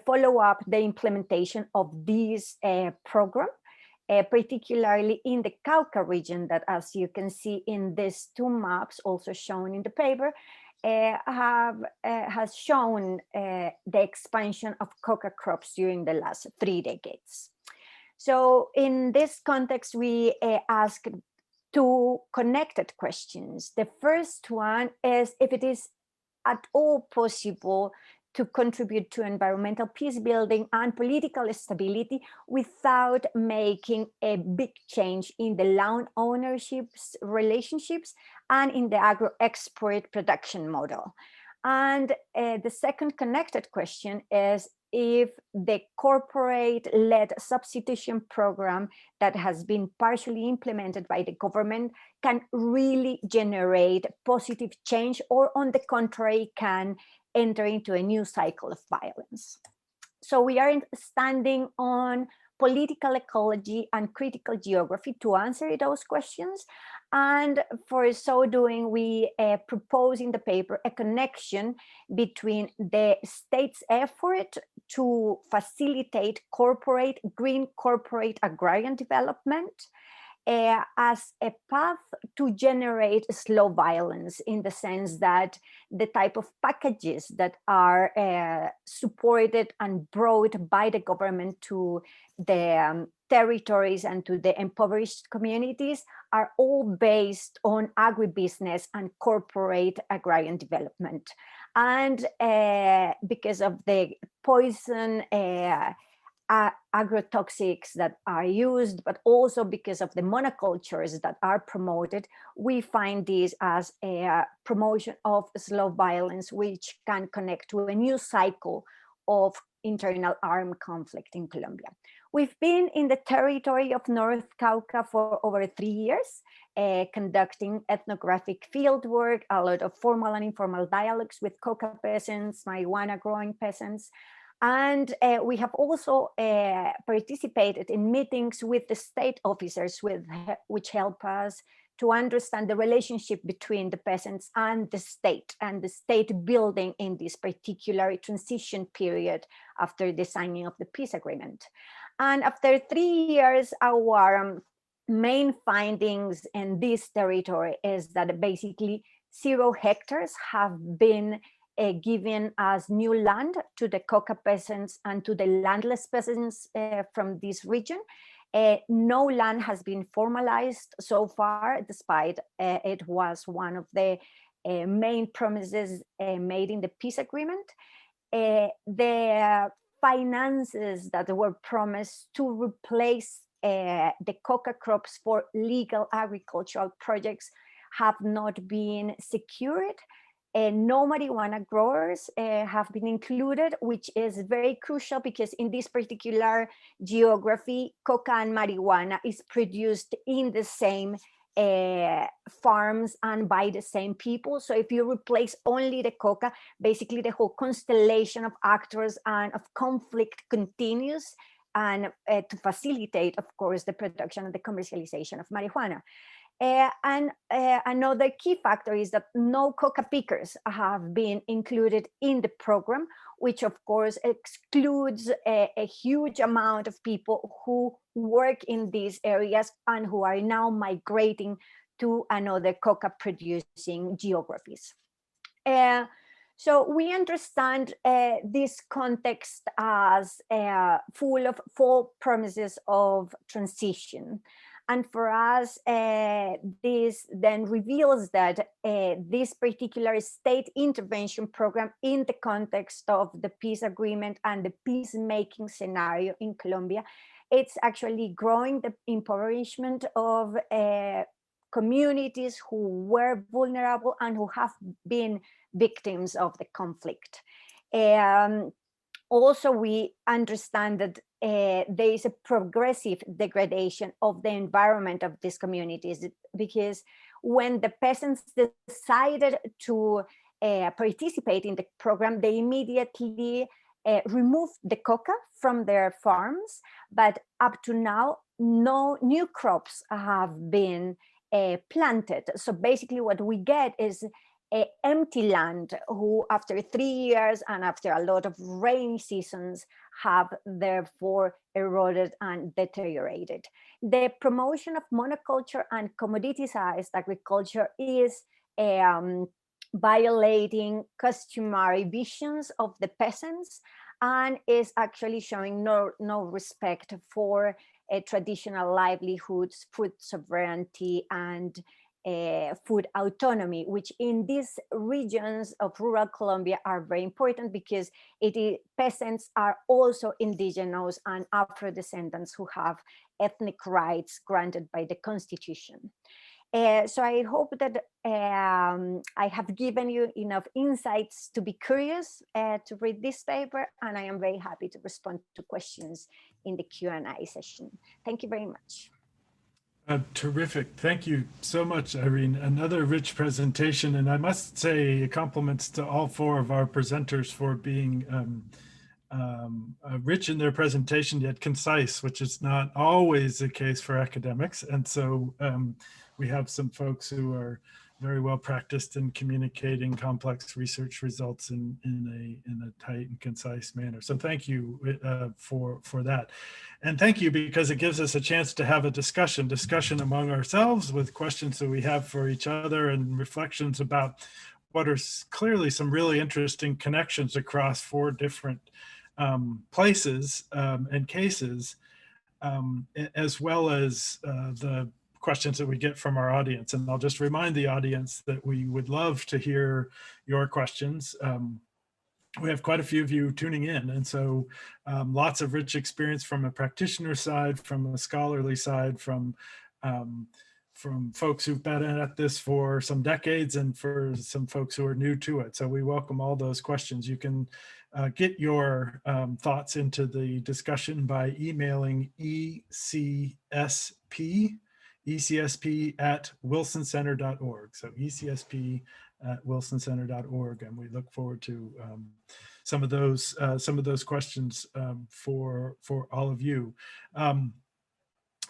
follow up the implementation of this program, particularly in the Cauca region that, as you can see in these 2 maps also shown in the paper, has shown the expansion of coca crops during the last 3 decades. So in this context, we asked two connected questions. The first one is if it is at all possible to contribute to environmental peace building and political stability without making a big change in the land ownerships relationships and in the agro-export production model. And the second connected question is if the corporate-led substitution program that has been partially implemented by the government can really generate positive change, or on the contrary, can enter into a new cycle of violence. So we are standing on political ecology and critical geography to answer those questions. And for so doing, we propose in the paper a connection between the state's effort to facilitate green corporate agrarian development as a path to generate slow violence, in the sense that the type of packages that are supported and brought by the government to the territories and to the impoverished communities are all based on agribusiness and corporate agrarian development. And because of the poison agrotoxics that are used, but also because of the monocultures that are promoted, we find this as a promotion of slow violence, which can connect to a new cycle of internal armed conflict in Colombia. We've been in the territory of North Cauca for over 3 years, conducting ethnographic fieldwork, a lot of formal and informal dialogues with coca peasants, marijuana growing peasants. And we have also participated in meetings with the state officers which help us to understand the relationship between the peasants and the state building in this particular transition period after the signing of the peace agreement. And after 3 years, our main findings in this territory is that basically 0 hectares have been given as new land to the coca peasants and to the landless peasants from this region. No land has been formalized so far, despite it was one of the main promises made in the peace agreement. The finances that were promised to replace the coca crops for legal agricultural projects have not been secured. No marijuana growers have been included, which is very crucial because in this particular geography, coca and marijuana is produced in the same farms and by the same people. So if you replace only the coca, basically the whole constellation of actors and of conflict continues, and to facilitate, of course, the production and the commercialization of marijuana. And another key factor is that no coca pickers have been included in the program, which of course excludes a huge amount of people who work in these areas and who are now migrating to another coca producing geographies. So we understand this context as full of false promises of transition. And for us, this then reveals that this particular state intervention program in the context of the peace agreement and the peacemaking scenario in Colombia, it's actually growing the impoverishment of communities who were vulnerable and who have been victims of the conflict. Also, we understand that there is a progressive degradation of the environment of these communities, because when the peasants decided to participate in the program, they immediately removed the coca from their farms, but up to now, no new crops have been planted. So basically what we get is empty land, who after 3 years and after a lot of rainy seasons have therefore eroded and deteriorated. The promotion of monoculture and commoditized agriculture is violating customary visions of the peasants and is actually showing no respect for traditional livelihoods, food sovereignty, and food autonomy, which in these regions of rural Colombia are very important because peasants are also indigenous and Afro-descendants who have ethnic rights granted by the Constitution. So I hope that I have given you enough insights to be curious to read this paper, and I am very happy to respond to questions in the Q&A session. Thank you very much. Terrific. Thank you so much, Irene. Another rich presentation, and I must say compliments to all four of our presenters for being rich in their presentation, yet concise, which is not always the case for academics. And so we have some folks who are very well practiced in communicating complex research results in a tight and concise manner. So thank you for that. And thank you because it gives us a chance to have a discussion among ourselves with questions that we have for each other and reflections about what are clearly some really interesting connections across four different places and cases, as well as the questions that we get from our audience. And I'll just remind the audience that we would love to hear your questions. We have quite a few of you tuning in, and so lots of rich experience from a practitioner side, from a scholarly side, from folks who've been at this for some decades and for some folks who are new to it. So we welcome all those questions. You can get your thoughts into the discussion by emailing ecsp@wilsoncenter.org. So ecsp@wilsoncenter.org, and we look forward to some of those questions for all of you.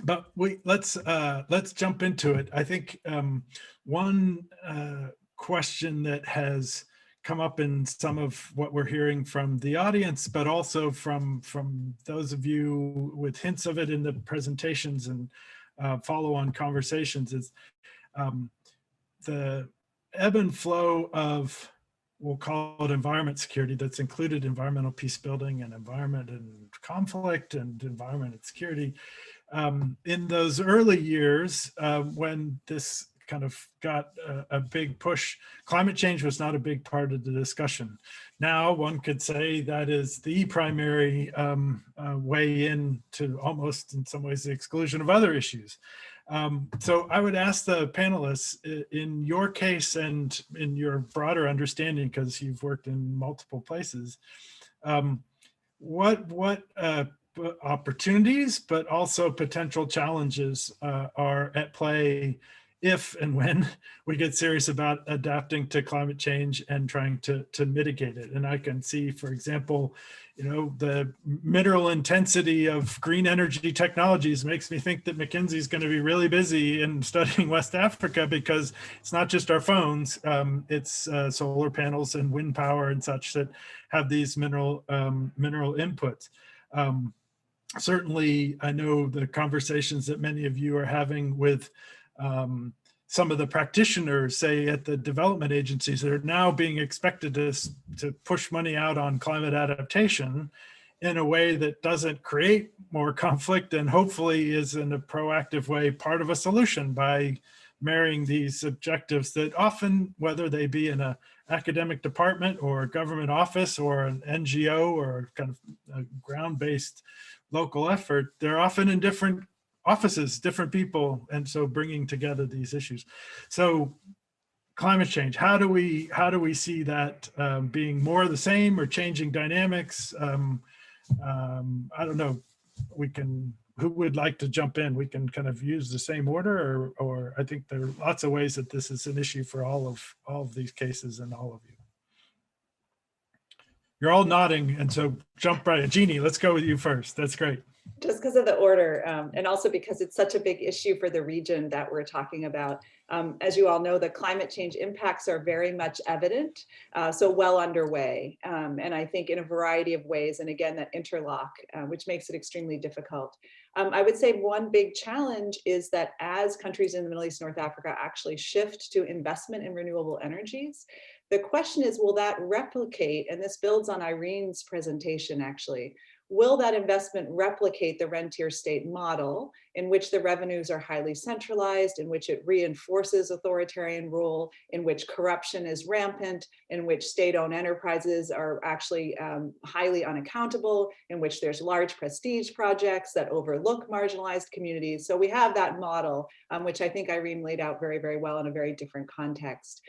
But let's jump into it. I think one question that has come up in some of what we're hearing from the audience, but also from those of you with hints of it in the presentations and follow-on conversations is the ebb and flow of, we'll call it environment security, that's included environmental peace building and environment and conflict and environment and security. In those early years, when this kind of got a big push, climate change was not a big part of the discussion. Now one could say that is the primary way in to almost in some ways the exclusion of other issues. So I would ask the panelists, in your case and in your broader understanding, because you've worked in multiple places, what opportunities, but also potential challenges are at play if and when we get serious about adapting to climate change and trying to mitigate it. And I can see, for example, the mineral intensity of green energy technologies makes me think that Mackenzie is going to be really busy in studying West Africa, because it's not just our phones, it's solar panels and wind power and such that have these mineral inputs. Certainly, I know the conversations that many of you are having with some of the practitioners, say at the development agencies, that are now being expected to push money out on climate adaptation in a way that doesn't create more conflict and hopefully is in a proactive way part of a solution by marrying these objectives that often, whether they be in an academic department or a government office or an NGO or kind of a ground-based local effort, they're often in different offices, different people, and so bringing together these issues. So climate change, how do we see that being more of the same or changing dynamics? I don't know, who would like to jump in? We can kind of use the same order, or I think there are lots of ways that this is an issue for all of these cases and all of you. You're all nodding, and so jump right in. Jeannie, let's go with you first. That's great. Just because of the order, and also because it's such a big issue for the region that we're talking about. As you all know, the climate change impacts are very much evident, so well underway, and I think in a variety of ways, and again, that interlock, which makes it extremely difficult. I would say one big challenge is that as countries in the Middle East, North Africa actually shift to investment in renewable energies, the question is, will that replicate, and this builds on Irene's presentation actually, will that investment replicate the rentier state model in which the revenues are highly centralized, in which it reinforces authoritarian rule, in which corruption is rampant, in which state-owned enterprises are actually highly unaccountable, in which there's large prestige projects that overlook marginalized communities. So we have that model, which I think Irene laid out very, very well in a very different context.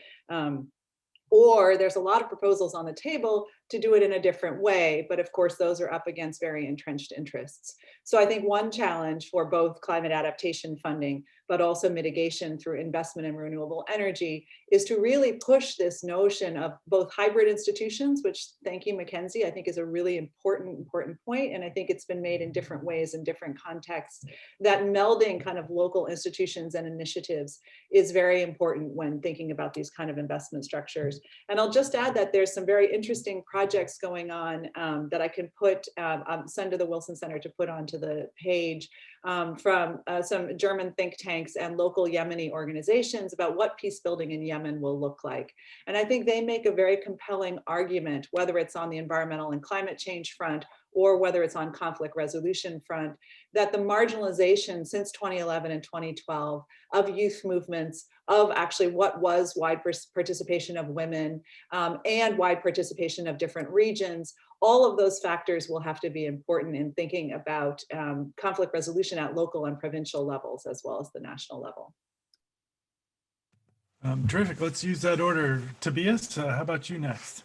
Or there's a lot of proposals on the table to do it in a different way, but of course those are up against very entrenched interests. So I think one challenge for both climate adaptation funding, but also mitigation through investment in renewable energy, is to really push this notion of both hybrid institutions, which, thank you, Mackenzie, I think is a really important point, and I think it's been made in different ways in different contexts, that melding kind of local institutions and initiatives is very important when thinking about these kind of investment structures. And I'll just add that there's some very interesting projects going on that I can put, send to the Wilson Center to put onto the page from some German think tanks and local Yemeni organizations about what peace building in Yemen will look like. And I think they make a very compelling argument, whether it's on the environmental and climate change front, or whether it's on conflict resolution front, that the marginalization since 2011 and 2012 of youth movements, of actually what was wide participation of women and wide participation of different regions, all of those factors will have to be important in thinking about conflict resolution at local and provincial levels, as well as the national level. Terrific. Let's use that order. Tobias, how about you next?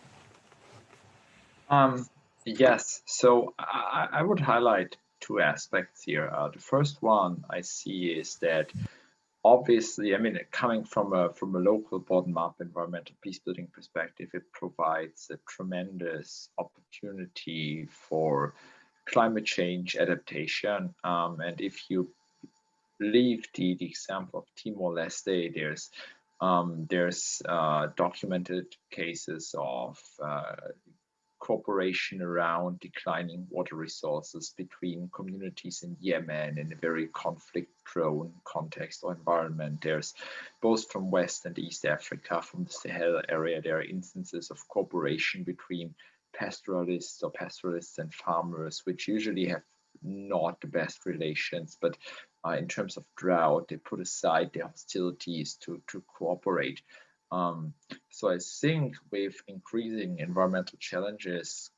Yes, so I would highlight two aspects here. The first one I see is that obviously, I mean, coming from a local bottom-up environmental peacebuilding perspective, it provides a tremendous opportunity for climate change adaptation. And if you leave the example of Timor-Leste, there's documented cases of cooperation around declining water resources between communities in Yemen in a very conflict-prone context or environment. There's both from West and East Africa, from the Sahel area, there are instances of cooperation between pastoralists and farmers, which usually have not the best relations, but in terms of drought, they put aside their hostilities to cooperate. So I think with increasing environmental challenges,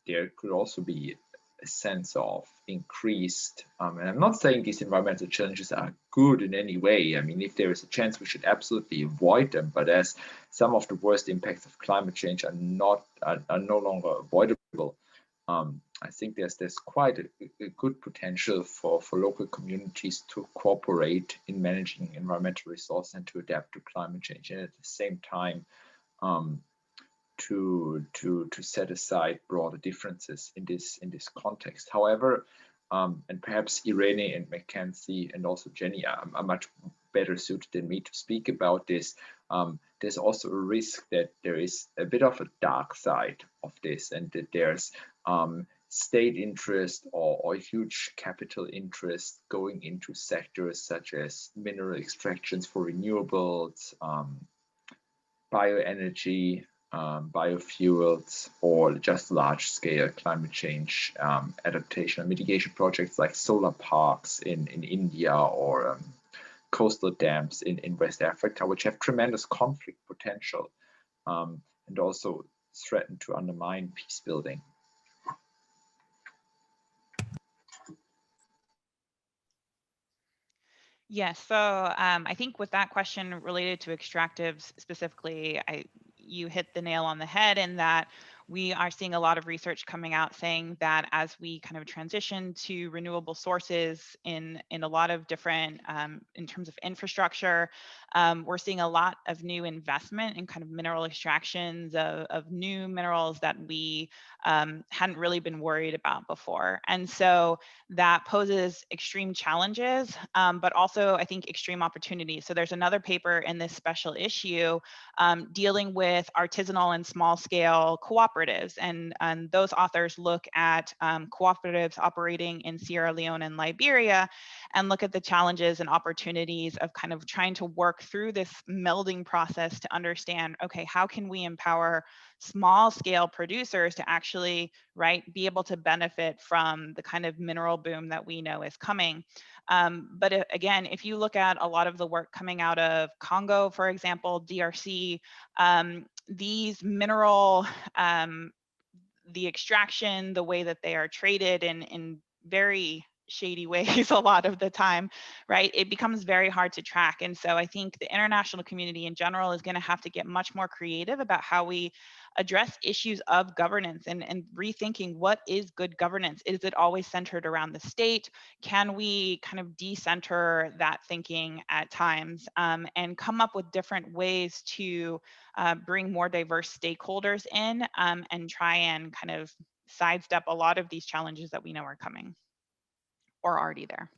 there could also be a sense of increased, and I'm not saying these environmental challenges are good in any way. I mean, if there is a chance, we should absolutely avoid them, but as some of the worst impacts of climate change are no longer avoidable, I think there's quite a good potential for local communities to cooperate in managing environmental resources and to adapt to climate change, and at the same time to set aside broader differences in this context. However, and perhaps Irene and Mackenzie and also Jenny are much better suited than me to speak about this. There's also a risk that there is a bit of a dark side of this, and that there's state interest or huge capital interest going into sectors such as mineral extractions for renewables, bioenergy, biofuels, or just large-scale climate change adaptation and mitigation projects like solar parks in India or coastal dams in West Africa, which have tremendous conflict potential and also threaten to undermine peace building. Yes, so I think with that question related to extractives specifically, you hit the nail on the head in that we are seeing a lot of research coming out saying that as we kind of transition to renewable sources in a lot of different, in terms of infrastructure, we're seeing a lot of new investment in kind of mineral extractions of new minerals that we hadn't really been worried about before. And so that poses extreme challenges, but also I think extreme opportunities. So there's another paper in this special issue dealing with artisanal and small scale cooperatives. And those authors look at cooperatives operating in Sierra Leone and Liberia and look at the challenges and opportunities of kind of trying to work through this melding process to understand, okay, how can we empower small scale producers to actually, right, be able to benefit from the kind of mineral boom that we know is coming. But again, if you look at a lot of the work coming out of Congo, for example, DRC, these mineral, the extraction, the way that they are traded in very shady ways a lot of the time, right? It becomes very hard to track. And so I think the international community in general is going to have to get much more creative about how we address issues of governance and rethinking what is good governance. Is it always centered around the state? Can we kind of decenter that thinking at times and come up with different ways to bring more diverse stakeholders in and try and kind of sidestep a lot of these challenges that we know are coming or already there.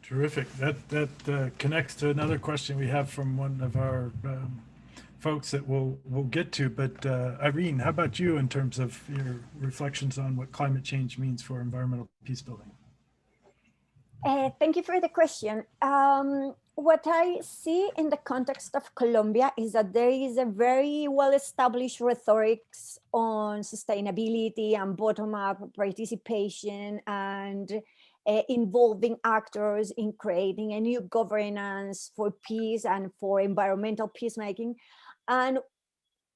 Terrific. That connects to another question we have from one of our folks that we'll get to. But Irene, how about you in terms of your reflections on what climate change means for environmental peace building? Thank you for the question. What I see in the context of Colombia is that there is a very well-established rhetoric on sustainability and bottom-up participation and involving actors in creating a new governance for peace and for environmental peacemaking. And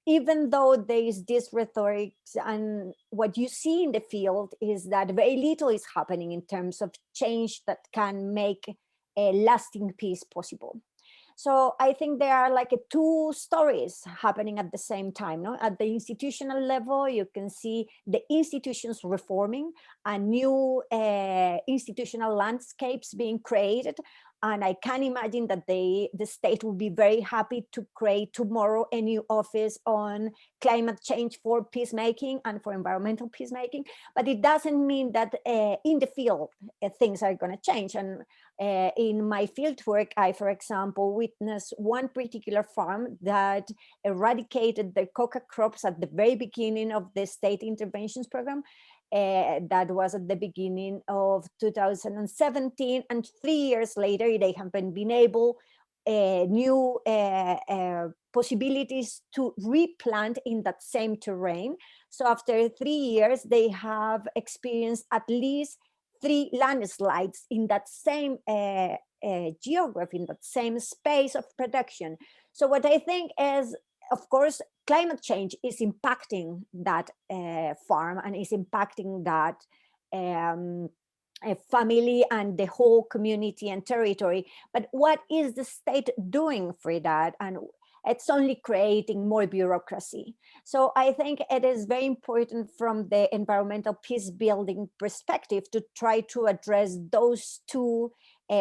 even though there is this rhetoric, and what you see in the field is that very little is happening in terms of change that can make a lasting peace possible. So I think there are like two stories happening at the same time. No? At the institutional level, you can see the institutions reforming and new institutional landscapes being created. And I can imagine that the state will be very happy to create tomorrow a new office on climate change for peacemaking and for environmental peacemaking. But it doesn't mean that in the field, things are going to change. And in my field work, I, for example, witnessed one particular farm that eradicated the coca crops at the very beginning of the state interventions program. That was at the beginning of 2017, and 3 years later they have been able new possibilities to replant in that same terrain. So after 3 years they have experienced at least 3 landslides in that same geography, in that same space of production. So what I think is, of course, climate change is impacting that farm and is impacting that family and the whole community and territory. But what is the state doing for that? And it's only creating more bureaucracy. So I think it is very important from the environmental peace building perspective to try to address those two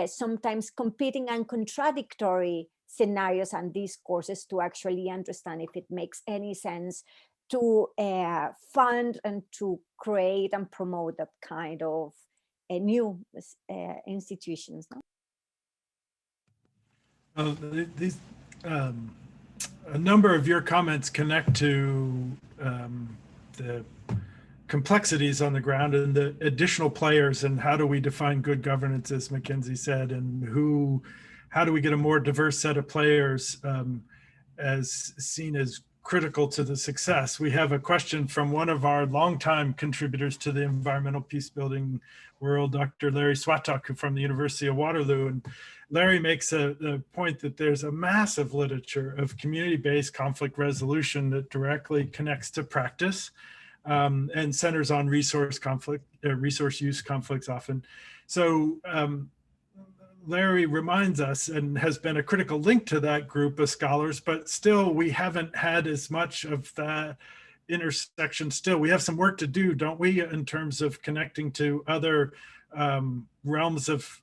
sometimes competing and contradictory scenarios and discourses to actually understand if it makes any sense to fund and to create and promote that kind of new institutions. No? These a number of your comments connect to the complexities on the ground and the additional players, and how do we define good governance, as Mackenzie said, and how do we get a more diverse set of players as seen as critical to the success. We have a question from one of our longtime contributors to the environmental peace building world, Dr. Larry Swatok from the University of Waterloo. And Larry makes a point that there's a massive literature of community-based conflict resolution that directly connects to practice and centers on resource use conflicts often. So Larry reminds us, and has been a critical link to that group of scholars, but still we haven't had as much of that intersection. Still, we have some work to do, don't we, in terms of connecting to other realms of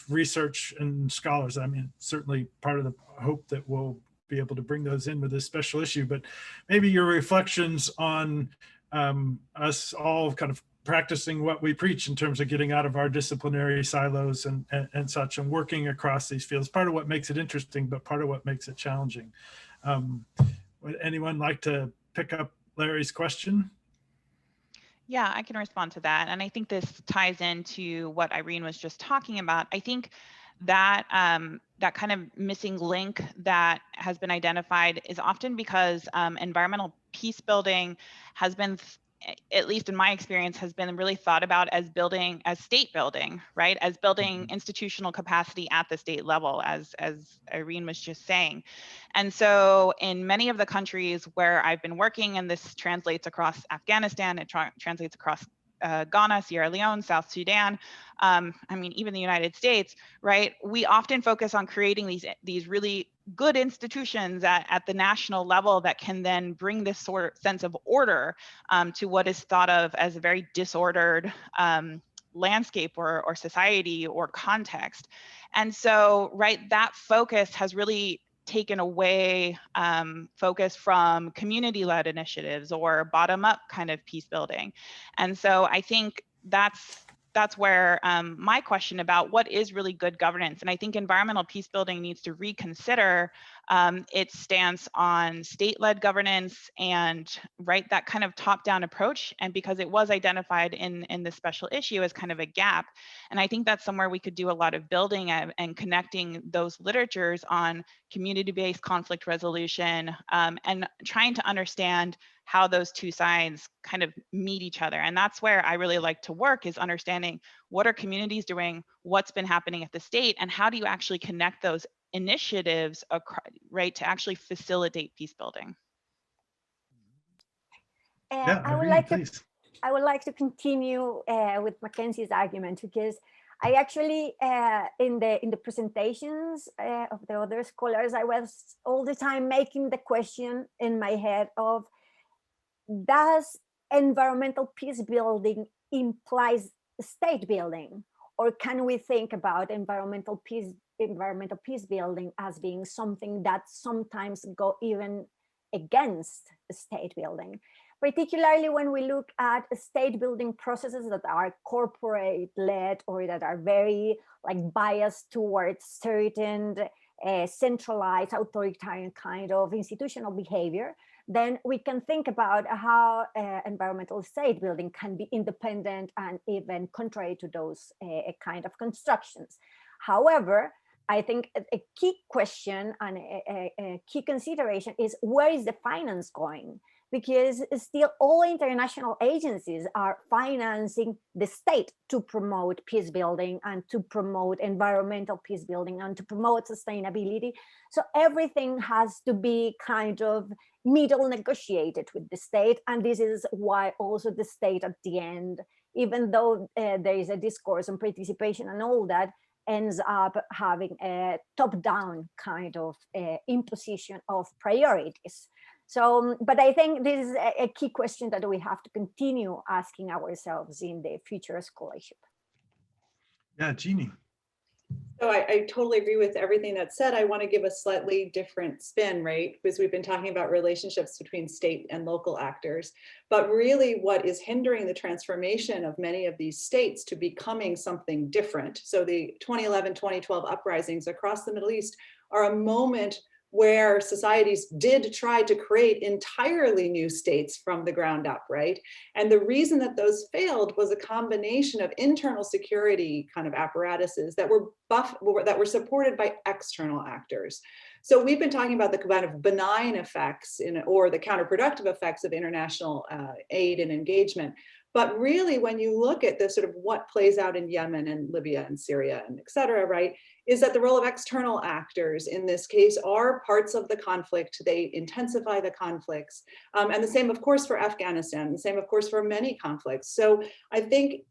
research and scholars. I mean, certainly part of the hope that we'll be able to bring those in with this special issue, but maybe your reflections on us all kind of practicing what we preach in terms of getting out of our disciplinary silos and such, and working across these fields. Part of what makes it interesting, but part of what makes it challenging. Would anyone like to pick up Larry's question? Yeah, I can respond to that. And I think this ties into what Irene was just talking about. I think that that kind of missing link that has been identified is often because environmental peace building has been, at least in my experience, has been really thought about as building, as state building, right? As building institutional capacity at the state level, as Irene was just saying. And so in many of the countries where I've been working, and this translates across Afghanistan, it translates across Ghana, Sierra Leone, South Sudan, I mean, even the United States, right? We often focus on creating these really good institutions at the national level that can then bring this sort of sense of order to what is thought of as a very disordered landscape or society or context. And so, right, that focus has really taken away focus from community-led initiatives or bottom-up kind of peace building. And so I think that's where my question about what is really good governance, and I think environmental peace building needs to reconsider its stance on state-led governance and, right, that kind of top-down approach. And because it was identified in this special issue as kind of a gap, and I think that's somewhere we could do a lot of building and connecting those literatures on community-based conflict resolution and trying to understand how those two sides kind of meet each other. And that's where I really like to work, is understanding what are communities doing, what's been happening at the state, and how do you actually connect those initiatives, right, to actually facilitate peace building. Yeah, I would like to continue with Mackenzie's argument, because I actually, in the presentations of the other scholars, I was all the time making the question in my head of, does environmental peace building implies state building, or can we think about environmental peace building as being something that sometimes go even against state building, particularly when we look at state building processes that are corporate led or that are very like biased towards certain centralized authoritarian kind of institutional behavior. Then we can think about how environmental state building can be independent and even contrary to those kind of constructions. However, I think a key question and a key consideration is, where is the finance going? Because still all international agencies are financing the state to promote peace building and to promote environmental peace building and to promote sustainability. So everything has to be kind of middle negotiated with the state. And this is why also the state at the end, even though there is a discourse on participation and all that, ends up having a top-down kind of imposition of priorities. So, but I think this is a key question that we have to continue asking ourselves in the future scholarship. Yeah, Jeannie. So I totally agree with everything that's said. I want to give a slightly different spin, right? Because we've been talking about relationships between state and local actors. But really what is hindering the transformation of many of these states to becoming something different. So the 2011-2012 uprisings across the Middle East are a moment where societies did try to create entirely new states from the ground up, right? And the reason that those failed was a combination of internal security kind of apparatuses that were supported by external actors. So we've been talking about the kind of benign effects or the counterproductive effects of international aid and engagement. But really, when you look at the sort of what plays out in Yemen and Libya and Syria and et cetera, right, is that the role of external actors in this case are parts of the conflict. They intensify the conflicts. And the same, of course, for Afghanistan, the same, of course, for many conflicts. So I think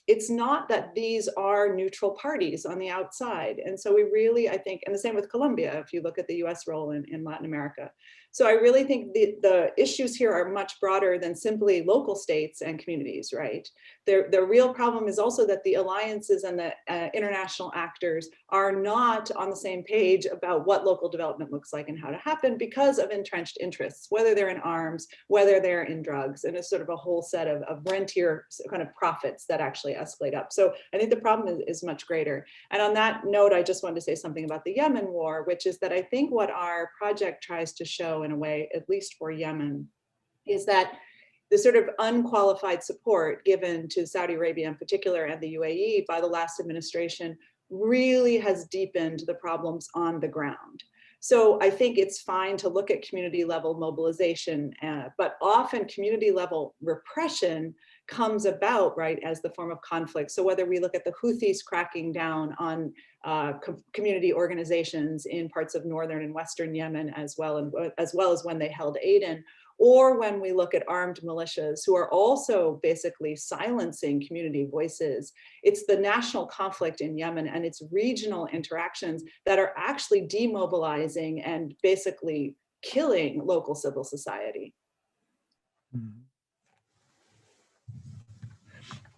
it's not that these are neutral parties on the outside. And so we really, I think, and the same with Colombia, if you look at the US role in Latin America. So I really think the issues here are much broader than simply local states and communities, right? The real problem is also that the alliances and the international actors are not on the same page about what local development looks like and how to happen because of entrenched interests, whether they're in arms, whether they're in drugs, and it's sort of a whole set of rentier kind of profits that actually escalate up. So I think the problem is much greater. And on that note, I just wanted to say something about the Yemen War, which is that I think what our project tries to show in a way, at least for Yemen, is that the sort of unqualified support given to Saudi Arabia in particular and the UAE by the last administration really has deepened the problems on the ground. So I think it's fine to look at community level mobilization, but often community level repression comes about, right, as the form of conflict. So whether we look at the Houthis cracking down on community organizations in parts of northern and western Yemen, as well as when they held Aden, or when we look at armed militias who are also basically silencing community voices, it's the national conflict in Yemen and its regional interactions that are actually demobilizing and basically killing local civil society.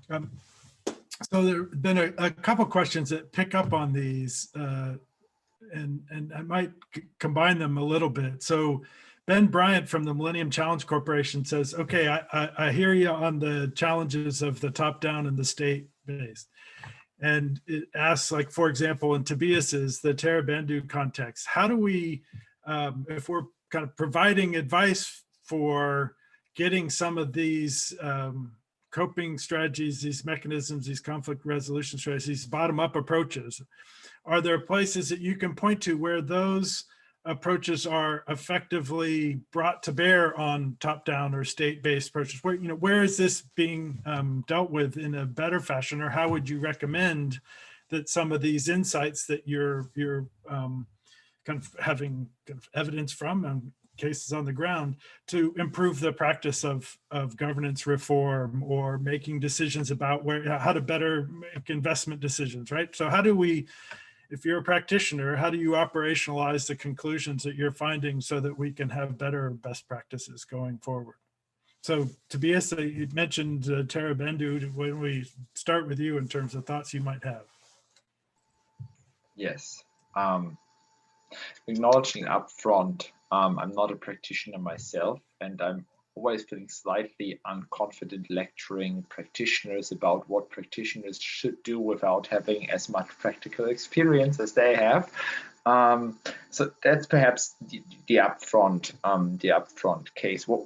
So there have been a couple questions that pick up on these, and I might combine them a little bit. So Ben Bryant from the Millennium Challenge Corporation says, okay, I hear you on the challenges of the top-down and the state-based. And it asks, like, for example, in Tobias's, the Tarabandu context, how do we, if we're kind of providing advice for getting some of these coping strategies, these mechanisms, these conflict resolution strategies, these bottom-up approaches, are there places that you can point to where those approaches are effectively brought to bear on top-down or state-based approaches? Where, you know, where is this being dealt with in a better fashion, or how would you recommend that some of these insights that you're kind of having kind of evidence from and cases on the ground to improve the practice of governance reform or making decisions about how to better make investment decisions, right? So how do we, if you're a practitioner, how do you operationalize the conclusions that you're finding so that we can have better best practices going forward? So Tobias, you mentioned Tarabandu. When we start with you in terms of thoughts you might have. Yes. Acknowledging upfront, I'm not a practitioner myself, and I'm always feeling slightly unconfident lecturing practitioners about what practitioners should do without having as much practical experience as they have. So that's perhaps the upfront case. What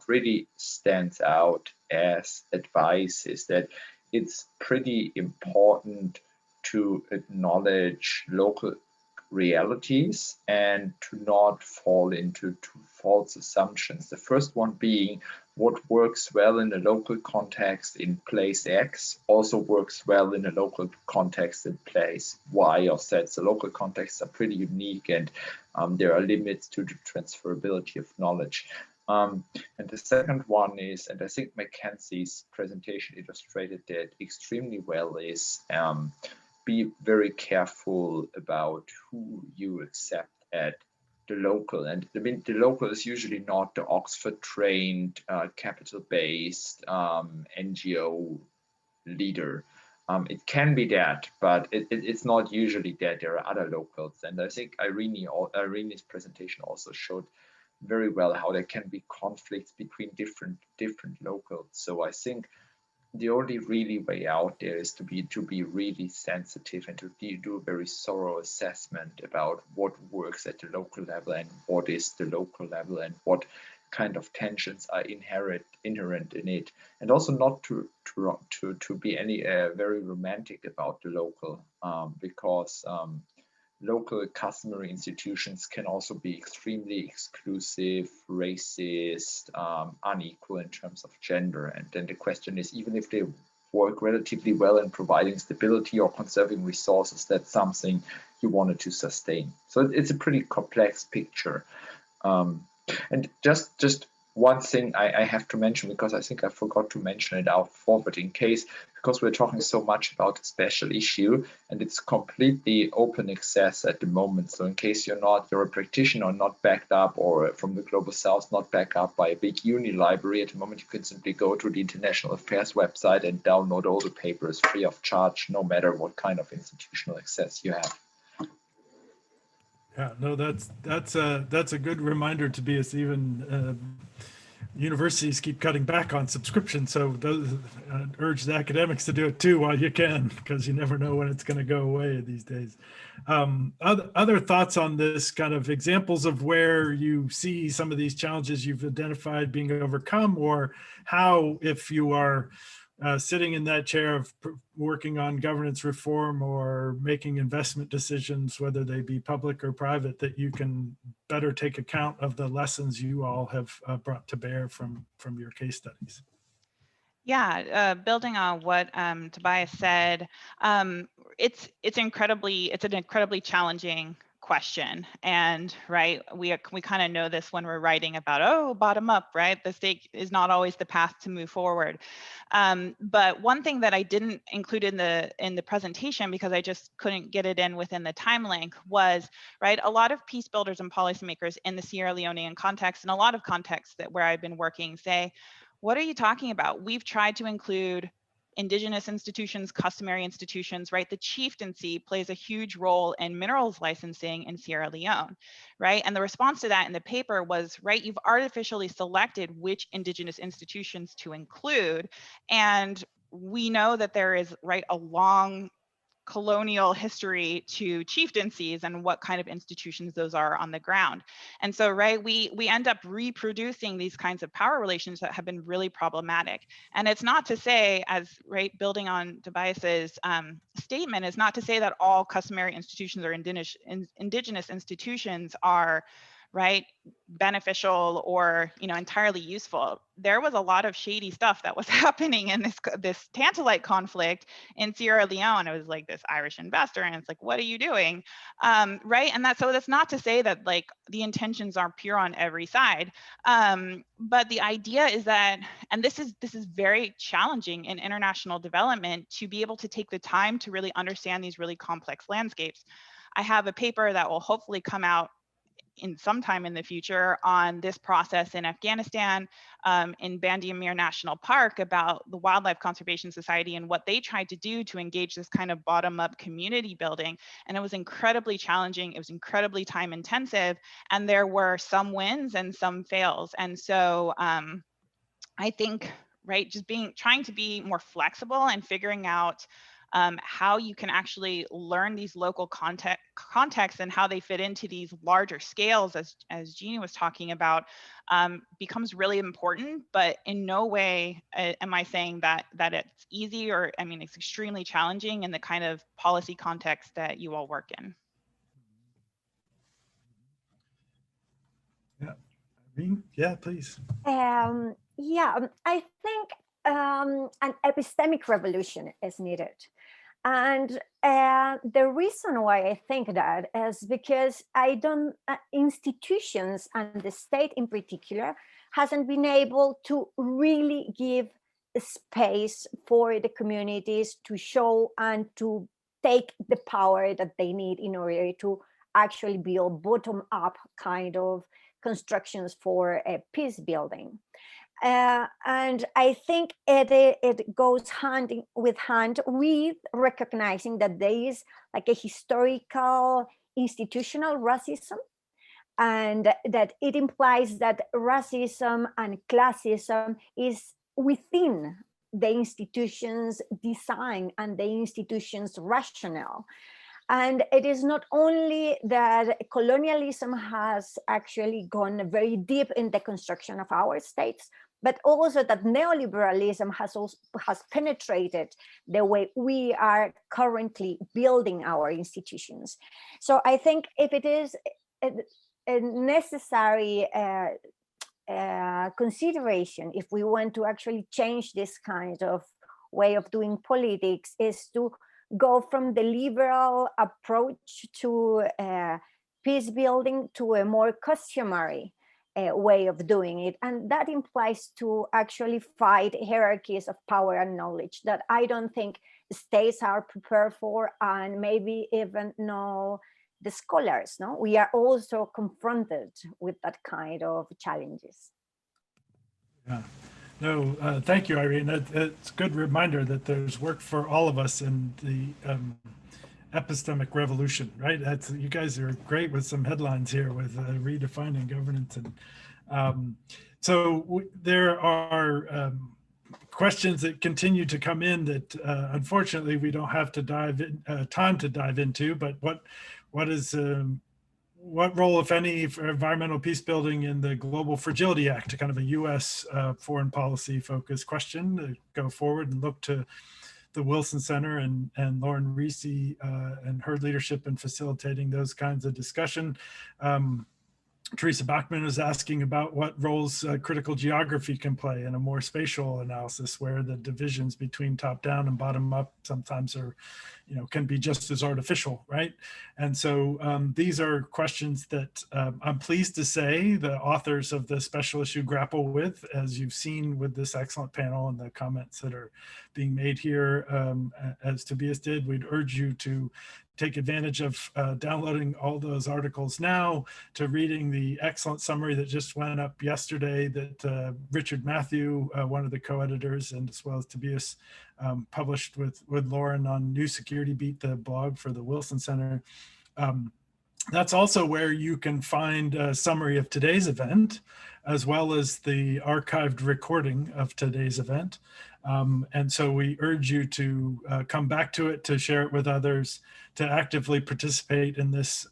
really stands out as advice is that it's pretty important to acknowledge local realities and to not fall into two false assumptions. The first one being what works well in a local context in place X also works well in a local context in place Y or Z. The local contexts are pretty unique, and there are limits to the transferability of knowledge. And the second one is, and I think Mackenzie's presentation illustrated that extremely well, is be very careful about who you accept at the local. And I mean, the local is usually not the Oxford-trained, capital-based NGO leader. It can be that, but it's not usually that. There are other locals. And I think Irene's presentation also showed very well how there can be conflicts between different locals. So I think the only really way out there is to be really sensitive and to do a very thorough assessment about what works at the local level and what is the local level and what kind of tensions are inherent in it, and also not to be any very romantic about the local, because local customary institutions can also be extremely exclusive, racist, unequal in terms of gender. And then the question is, even if they work relatively well in providing stability or conserving resources, that's something you wanted to sustain. So it's a pretty complex picture. And just one thing I have to mention, because I think I forgot to mention it out forward in case, because we're talking so much about a special issue and it's completely open access at the moment. So in case you're a practitioner not backed up, or from the Global South not backed up by a big uni library at the moment, you can simply go to the International Affairs website and download all the papers free of charge, no matter what kind of institutional access you have. Yeah, no, that's a good reminder, Tobias. Even universities keep cutting back on subscription, so those, urge the academics to do it too while you can, because you never know when it's going to go away these days. Other thoughts on this, kind of examples of where you see some of these challenges you've identified being overcome, or how, if you are sitting in that chair of working on governance reform or making investment decisions, whether they be public or private, that you can better take account of the lessons you all have brought to bear from your case studies. Yeah, building on what Tobias said, it's an incredibly challenging question, and right, we kind of know this when we're writing about, oh, bottom up, right? The state is not always the path to move forward. But one thing that I didn't include in the presentation, because I just couldn't get it in within the time length, was right, a lot of peace builders and policymakers in the Sierra Leonean context, and a lot of contexts that where I've been working, say, what are you talking about? We've tried to include indigenous institutions, customary institutions, right? The chieftaincy plays a huge role in minerals licensing in Sierra Leone, right? And the response to that in the paper was, right, you've artificially selected which indigenous institutions to include. And we know that there is, right, a long colonial history to chieftaincies and what kind of institutions those are on the ground. And so, right, we end up reproducing these kinds of power relations that have been really problematic. And it's not to say, as right, building on Tobias's statement, is not to say that all customary institutions or indigenous institutions are right, beneficial or, you know, entirely useful. There was a lot of shady stuff that was happening in this Tantalite conflict in Sierra Leone. It was like this Irish investor, and it's like, what are you doing, right? And that's not to say that like the intentions are pure on every side, but the idea is that, and this is very challenging in international development, to be able to take the time to really understand these really complex landscapes. I have a paper that will hopefully come out in some time in the future on this process in Afghanistan, in Bandi Amir National Park, about the Wildlife Conservation Society and what they tried to do to engage this kind of bottom-up community building. And it was incredibly challenging. It was incredibly time intensive. And there were some wins and some fails. And so I think, right, just trying to be more flexible and figuring out how you can actually learn these local contexts and how they fit into these larger scales, as Jeannie was talking about, becomes really important. But in no way am I saying that it's easy, or I mean, it's extremely challenging in the kind of policy context that you all work in. Yeah, Irene? Yeah, please. I think an epistemic revolution is needed. And the reason why I think that is because institutions and the state in particular hasn't been able to really give space for the communities to show and to take the power that they need in order to actually build bottom-up kind of constructions for peace building. And I think it goes hand with hand with recognizing that there is like a historical institutional racism, and that it implies that racism and classism is within the institution's design and the institution's rationale. And it is not only that colonialism has actually gone very deep in the construction of our states, but also that neoliberalism has penetrated the way we are currently building our institutions. So I think if it is a necessary consideration, if we want to actually change this kind of way of doing politics, is to go from the liberal approach to peace building to a more customary way of doing it. And that implies to actually fight hierarchies of power and knowledge that I don't think states are prepared for, and maybe even the scholars. No, we are also confronted with that kind of challenges. Yeah. No, thank you, Irene. It's a good reminder that there's work for all of us in the epistemic revolution, right? You guys are great with some headlines here with redefining governance. And there are questions that continue to come in that unfortunately we don't have to time to dive into, but what is what role, if any, for environmental peace building in the Global Fragility Act, kind of a U.S. Foreign policy focused question to go forward and look to the Wilson Center and Lauren Reese and her leadership in facilitating those kinds of discussion. Teresa Bachman was asking about what roles critical geography can play in a more spatial analysis, where the divisions between top down and bottom up sometimes are, can be just as artificial, right? And so these are questions that I'm pleased to say the authors of the special issue grapple with, as you've seen with this excellent panel and the comments that are being made here. As Tobias did, we'd urge you to take advantage of downloading all those articles now, to reading the excellent summary that just went up yesterday that Richard Matthew, one of the co-editors, and as well as Tobias, published with Lauren on New Security Beat, the blog for the Wilson Center. That's also where you can find a summary of today's event, as well as the archived recording of today's event. And so we urge you to come back to it, to share it with others, to actively participate in this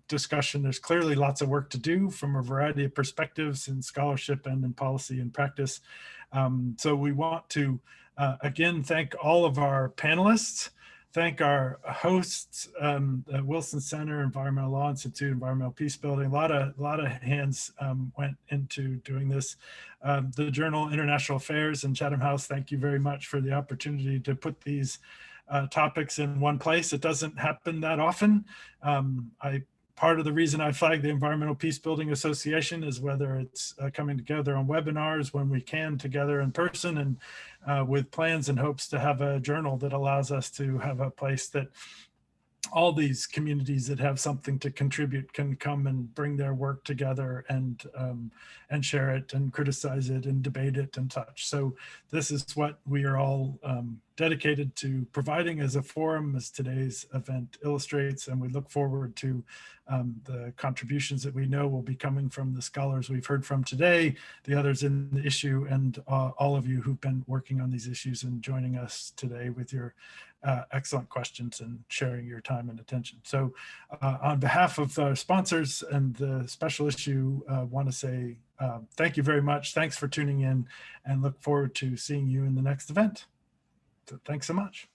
discussion. There's clearly lots of work to do from a variety of perspectives in scholarship and in policy and practice. So we want to, again, thank all of our panelists, thank our hosts, the Wilson Center, Environmental Law Institute, Environmental Peace Building. A lot of hands went into doing this. The Journal International Affairs and Chatham House, thank you very much for the opportunity to put these topics in one place. It doesn't happen that often. Part of the reason I flagged the Environmental Peace Building Association is whether it's coming together on webinars when we can together in person, and with plans and hopes to have a journal that allows us to have a place that all these communities that have something to contribute can come and bring their work together and share it and criticize it and debate it and such. So this is what we are all dedicated to providing as a forum, as today's event illustrates, and we look forward to the contributions that we know will be coming from the scholars we've heard from today, the others in the issue, and all of you who've been working on these issues and joining us today with your excellent questions and sharing your time and attention. So on behalf of the sponsors and the special issue, want to say thank you very much. Thanks for tuning in, and look forward to seeing you in the next event. So thanks so much.